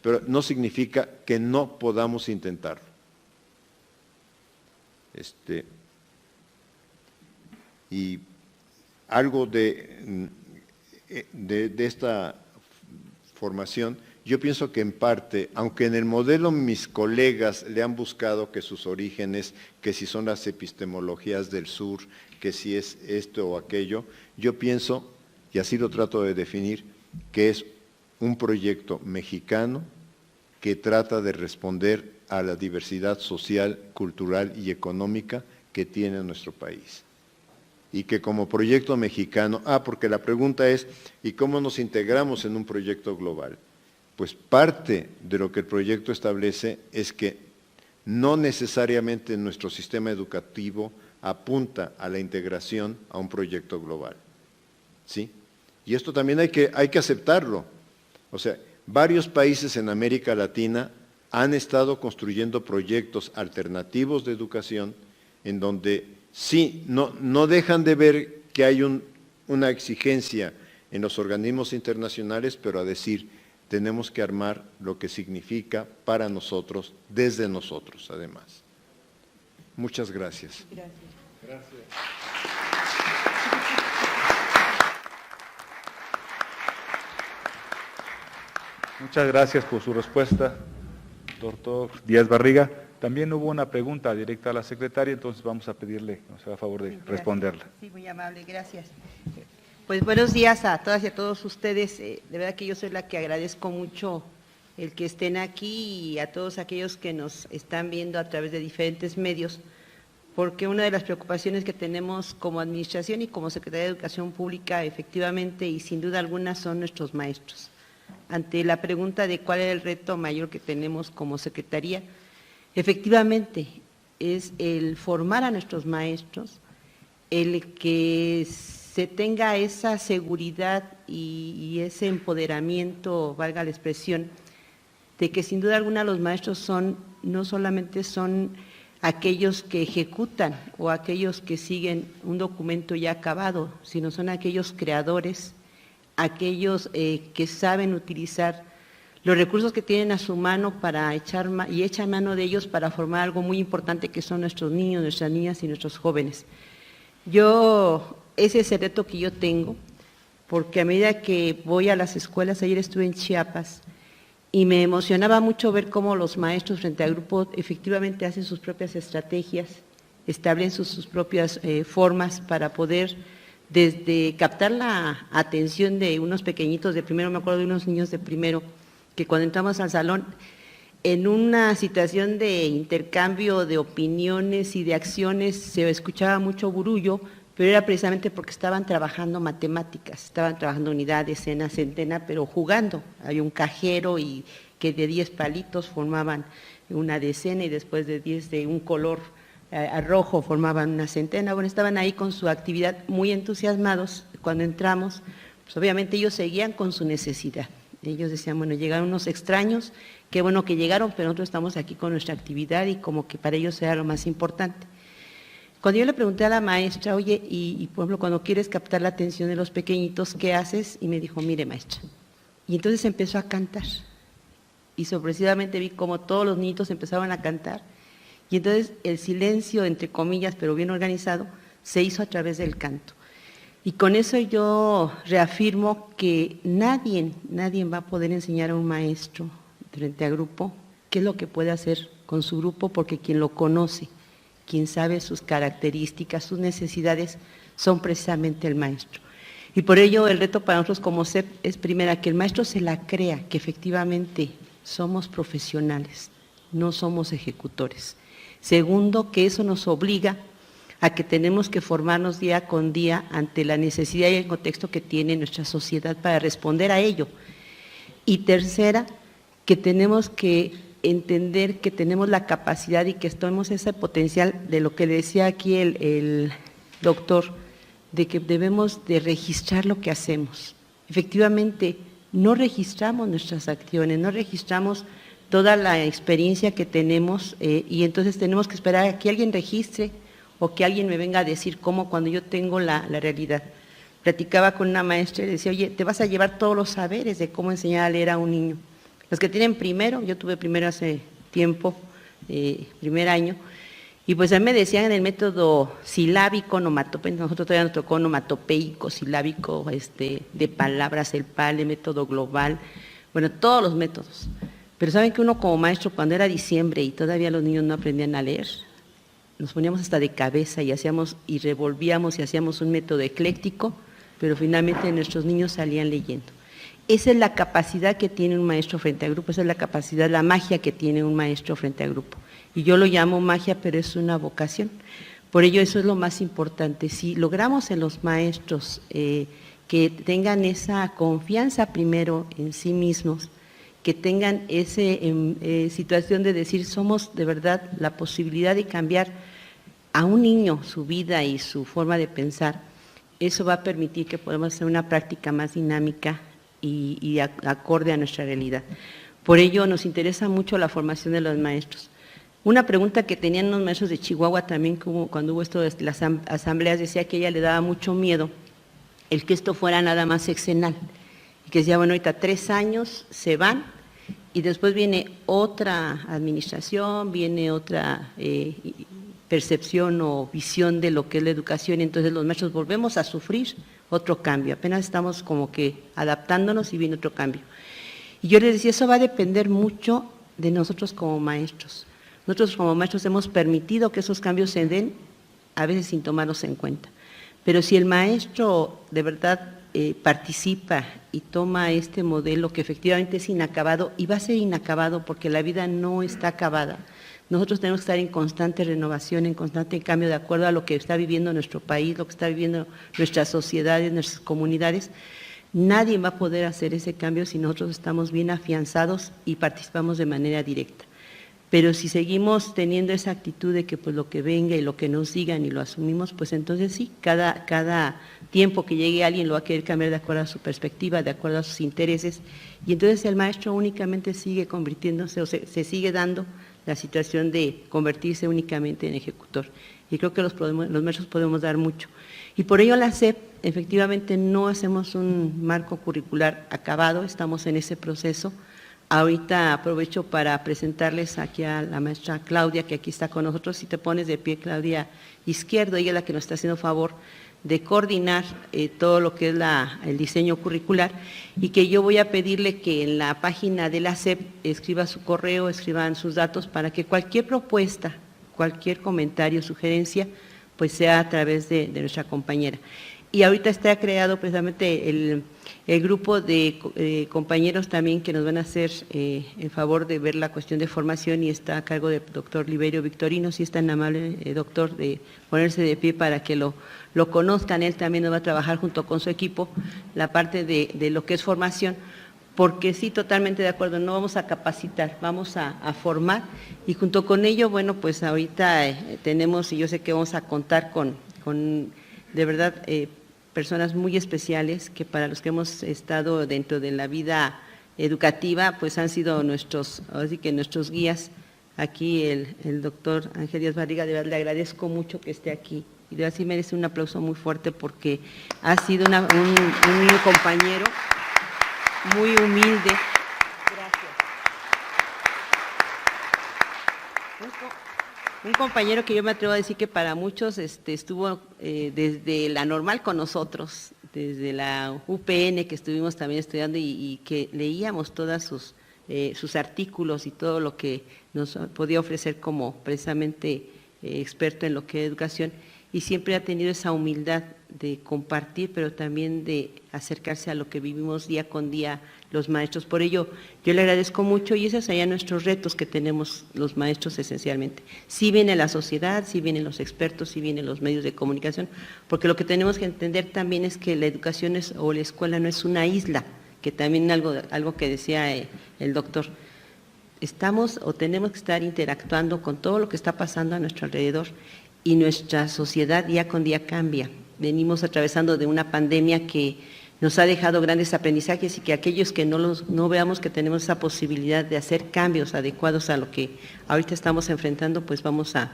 pero no significa que no podamos intentarlo. Y algo de esta formación, yo pienso que en parte, aunque en el modelo mis colegas le han buscado que sus orígenes, que si son las epistemologías del sur, que si es esto o aquello, yo pienso, y así lo trato de definir, que es un proyecto mexicano que trata de responder a la diversidad social, cultural y económica que tiene nuestro país. Y que como proyecto mexicano, porque la pregunta es, ¿y cómo nos integramos en un proyecto global? Pues parte de lo que el proyecto establece es que no necesariamente nuestro sistema educativo apunta a la integración a un proyecto global. ¿Sí? Y esto también hay que aceptarlo. O sea, varios países en América Latina han estado construyendo proyectos alternativos de educación en donde sí, no dejan de ver que hay una exigencia en los organismos internacionales, pero a decir, tenemos que armar lo que significa para nosotros, desde nosotros, además. Muchas gracias. Gracias. Muchas gracias por su respuesta, doctor Díaz Barriga. También hubo una pregunta directa a la secretaria, entonces vamos a pedirle que nos haga favor de responderla. Sí, muy amable, gracias. Pues buenos días a todas y a todos ustedes. De verdad que yo soy la que agradezco mucho el que estén aquí y a todos aquellos que nos están viendo a través de diferentes medios, porque una de las preocupaciones que tenemos como administración y como Secretaría de Educación Pública, efectivamente y sin duda alguna, son nuestros maestros. Ante la pregunta de cuál es el reto mayor que tenemos como Secretaría, efectivamente es el formar a nuestros maestros, el que se tenga esa seguridad y ese empoderamiento, valga la expresión, de que sin duda alguna los maestros no solamente son aquellos que ejecutan o aquellos que siguen un documento ya acabado, sino son aquellos creadores, aquellos que saben utilizar los recursos que tienen a su mano para echan mano de ellos para formar algo muy importante que son nuestros niños, nuestras niñas y nuestros jóvenes. Ese es el reto que yo tengo, porque a medida que voy a las escuelas, ayer estuve en Chiapas, y me emocionaba mucho ver cómo los maestros frente al grupo efectivamente hacen sus propias estrategias, establecen sus propias formas para poder desde captar la atención de unos pequeñitos de primero, me acuerdo de unos niños de primero, que cuando entramos al salón, en una situación de intercambio de opiniones y de acciones se escuchaba mucho burullo, pero era precisamente porque estaban trabajando matemáticas, estaban trabajando unidad, decena, centena, pero jugando. Había un cajero y que de 10 palitos formaban una decena y después de 10 de un color rojo formaban una centena. Bueno, estaban ahí con su actividad muy entusiasmados. Cuando entramos, pues obviamente ellos seguían con su necesidad. Ellos decían, bueno, llegaron unos extraños, qué bueno que llegaron, pero nosotros estamos aquí con nuestra actividad y como que para ellos era lo más importante. Cuando yo le pregunté a la maestra, oye, y por ejemplo, cuando quieres captar la atención de los pequeñitos, ¿qué haces? Y me dijo, mire maestra. Y entonces empezó a cantar. Y sorpresivamente vi cómo todos los niñitos empezaban a cantar. Y entonces el silencio, entre comillas, pero bien organizado, se hizo a través del canto. Y con eso yo reafirmo que nadie va a poder enseñar a un maestro frente a grupo qué es lo que puede hacer con su grupo, porque quien lo conoce, quien sabe sus características, sus necesidades, son precisamente el maestro. Y por ello el reto para nosotros como CEP es primera, que el maestro se la crea, que efectivamente somos profesionales, no somos ejecutores. Segundo, que eso nos obliga a que tenemos que formarnos día con día ante la necesidad y el contexto que tiene nuestra sociedad para responder a ello. Y tercera, que tenemos que entender que tenemos la capacidad y que tenemos ese potencial de lo que le decía aquí el doctor, de que debemos de registrar lo que hacemos. Efectivamente, no registramos nuestras acciones, no registramos toda la experiencia que tenemos y entonces tenemos que esperar a que alguien registre o que alguien me venga a decir cómo cuando yo tengo la realidad. Platicaba con una maestra y decía, oye, te vas a llevar todos los saberes de cómo enseñar a leer a un niño. Los que tienen primero, yo tuve primero hace tiempo, primer año, y pues a mí me decían en el método silábico, onomatopeico, nosotros todavía nos tocó onomatopeico, silábico, de palabras, el PAL, el método global, bueno, todos los métodos. Pero saben que uno como maestro, cuando era diciembre y todavía los niños no aprendían a leer, nos poníamos hasta de cabeza y revolvíamos y hacíamos un método ecléctico, pero finalmente nuestros niños salían leyendo. Esa es la capacidad que tiene un maestro frente al grupo, esa es la capacidad, la magia que tiene un maestro frente al grupo. Y yo lo llamo magia, pero es una vocación. Por ello, eso es lo más importante. Si logramos en los maestros que tengan esa confianza primero en sí mismos, que tengan esa situación de decir, somos de verdad la posibilidad de cambiar a un niño su vida y su forma de pensar, eso va a permitir que podamos hacer una práctica más dinámica y acorde a nuestra realidad. Por ello nos interesa mucho la formación de los maestros. Una pregunta que tenían los maestros de Chihuahua también, cuando hubo esto de las asambleas, decía que a ella le daba mucho miedo el que esto fuera nada más sexenal. Y que decía, bueno, ahorita 3 años se van y después viene otra administración, viene otra percepción o visión de lo que es la educación, y entonces los maestros volvemos a sufrir otro cambio, apenas estamos como que adaptándonos y viene otro cambio. Y yo les decía, eso va a depender mucho de nosotros como maestros, Nosotros como maestros hemos permitido que esos cambios se den, a veces sin tomarlos en cuenta. Pero si el maestro de verdad participa y toma este modelo que efectivamente es inacabado, y va a ser inacabado porque la vida no está acabada, nosotros tenemos que estar en constante renovación, en constante cambio, de acuerdo a lo que está viviendo nuestro país, lo que está viviendo nuestras sociedades, nuestras comunidades. Nadie va a poder hacer ese cambio si nosotros estamos bien afianzados y participamos de manera directa. Pero si seguimos teniendo esa actitud de que pues lo que venga y lo que nos digan y lo asumimos, pues entonces sí, cada tiempo que llegue alguien lo va a querer cambiar de acuerdo a su perspectiva, de acuerdo a sus intereses, y entonces el maestro únicamente sigue convirtiéndose, o se sigue dando la situación de convertirse únicamente en ejecutor. Y creo que los maestros podemos dar mucho. Y por ello la SEP, efectivamente no hacemos un marco curricular acabado, estamos en ese proceso. Ahorita aprovecho para presentarles aquí a la maestra Claudia, que aquí está con nosotros. Si te pones de pie, Claudia Izquierdo, ella es la que nos está haciendo favor de coordinar todo lo que es el diseño curricular, y que yo voy a pedirle que en la página de la SEP escriba su correo, escriban sus datos, para que cualquier propuesta, cualquier comentario, sugerencia, pues sea a través de nuestra compañera. Y ahorita está creado precisamente el grupo de compañeros también que nos van a hacer el favor de ver la cuestión de formación, y está a cargo del doctor Liberio Victorino. Si es tan amable, doctor, de ponerse de pie para que lo conozcan. Él también nos va a trabajar junto con su equipo la parte de lo que es formación, porque sí, totalmente de acuerdo, no vamos a capacitar, vamos a formar, y junto con ello, bueno, pues ahorita tenemos, y yo sé que vamos a contar con de verdad, personas muy especiales que para los que hemos estado dentro de la vida educativa, pues han sido nuestros guías. Aquí el doctor Ángel Díaz Barriga, de verdad le agradezco mucho que esté aquí, y de verdad sí merece un aplauso muy fuerte, porque ha sido un compañero muy humilde. Gracias. Un compañero que yo me atrevo a decir que para muchos estuvo desde la normal con nosotros, desde la UPN, que estuvimos también estudiando y que leíamos todos sus artículos y todo lo que nos podía ofrecer como precisamente experto en lo que es educación, y siempre ha tenido esa humildad de compartir, pero también de acercarse a lo que vivimos día con día los maestros. Por ello, yo le agradezco mucho, y esos serían nuestros retos que tenemos los maestros esencialmente. Sí viene la sociedad, sí vienen los expertos, sí vienen los medios de comunicación, porque lo que tenemos que entender también es que la educación o la escuela no es una isla, que también algo que decía el doctor, estamos o tenemos que estar interactuando con todo lo que está pasando a nuestro alrededor, y nuestra sociedad día con día cambia. Venimos atravesando de una pandemia que nos ha dejado grandes aprendizajes, y que aquellos que no veamos que tenemos esa posibilidad de hacer cambios adecuados a lo que ahorita estamos enfrentando, pues vamos a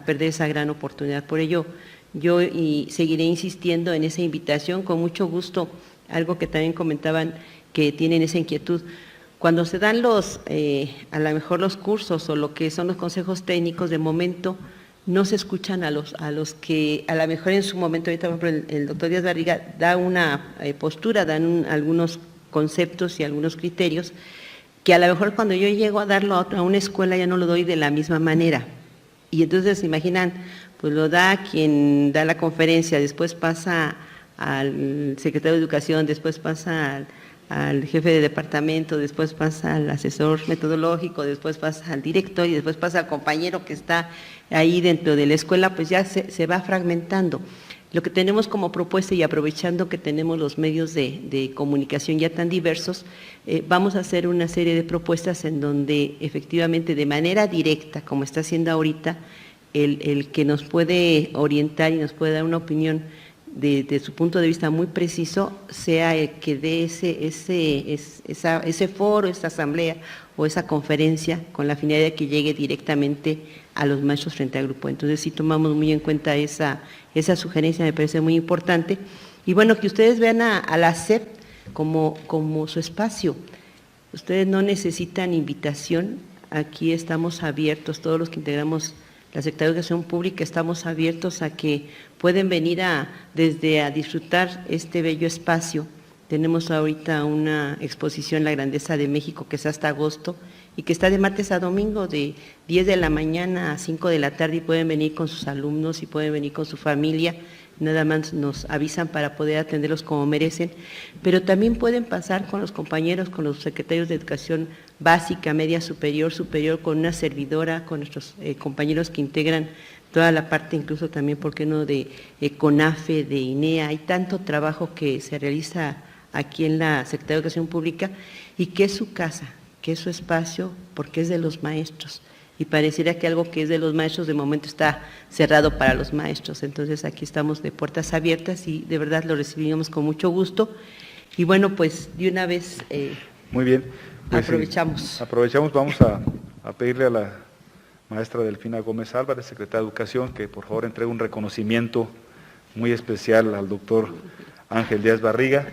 perder esa gran oportunidad. Por ello, yo seguiré insistiendo en esa invitación, con mucho gusto, algo que también comentaban que tienen esa inquietud. Cuando se dan a lo mejor los cursos o lo que son los consejos técnicos, de momento no se escuchan a los que a lo mejor en su momento, ahorita por ejemplo el doctor Díaz Barriga da una postura, dan algunos conceptos y algunos criterios, que a lo mejor cuando yo llego a darlo a una escuela ya no lo doy de la misma manera. Y entonces, imaginan, pues lo da quien da la conferencia, después pasa al secretario de Educación, después pasa al jefe de departamento, después pasa al asesor metodológico, después pasa al director, y después pasa al compañero que está ahí dentro de la escuela, pues ya se va fragmentando. Lo que tenemos como propuesta, y aprovechando que tenemos los medios de comunicación ya tan diversos, vamos a hacer una serie de propuestas en donde efectivamente de manera directa, como está haciendo ahorita, el que nos puede orientar y nos puede dar una opinión de su punto de vista muy preciso, sea el que dé ese foro, esa asamblea o esa conferencia, con la finalidad de que llegue directamente a los maestros frente al grupo. Entonces sí tomamos muy en cuenta esa sugerencia, me parece muy importante. Y bueno, que ustedes vean a la SEP como su espacio. Ustedes no necesitan invitación, aquí estamos abiertos, todos los que integramos la Secretaría de Educación Pública estamos abiertos a que pueden venir desde a disfrutar este bello espacio. Tenemos ahorita una exposición La Grandeza de México, que es hasta agosto, y que está de martes a domingo de 10 de la mañana a 5 de la tarde y pueden venir con sus alumnos y pueden venir con su familia, nada más nos avisan para poder atenderlos como merecen, pero también pueden pasar con los compañeros, con los secretarios de educación básica, media superior, superior, con una servidora, con nuestros compañeros que integran toda la parte, incluso también, ¿por qué no?, de CONAFE, de INEA. Hay tanto trabajo que se realiza aquí en la Secretaría de Educación Pública y que es su casa, que es su espacio, porque es de los maestros. Y pareciera que algo que es de los maestros de momento está cerrado para los maestros. Entonces aquí estamos de puertas abiertas y de verdad lo recibimos con mucho gusto. Y bueno, pues de una vez muy bien. Pues aprovechamos. Sí, aprovechamos, vamos a pedirle a la maestra Delfina Gómez Álvarez, secretaria de Educación, que por favor entregue un reconocimiento muy especial al doctor Ángel Díaz Barriga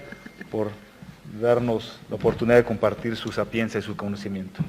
por darnos la oportunidad de compartir su sapiencia y su conocimiento.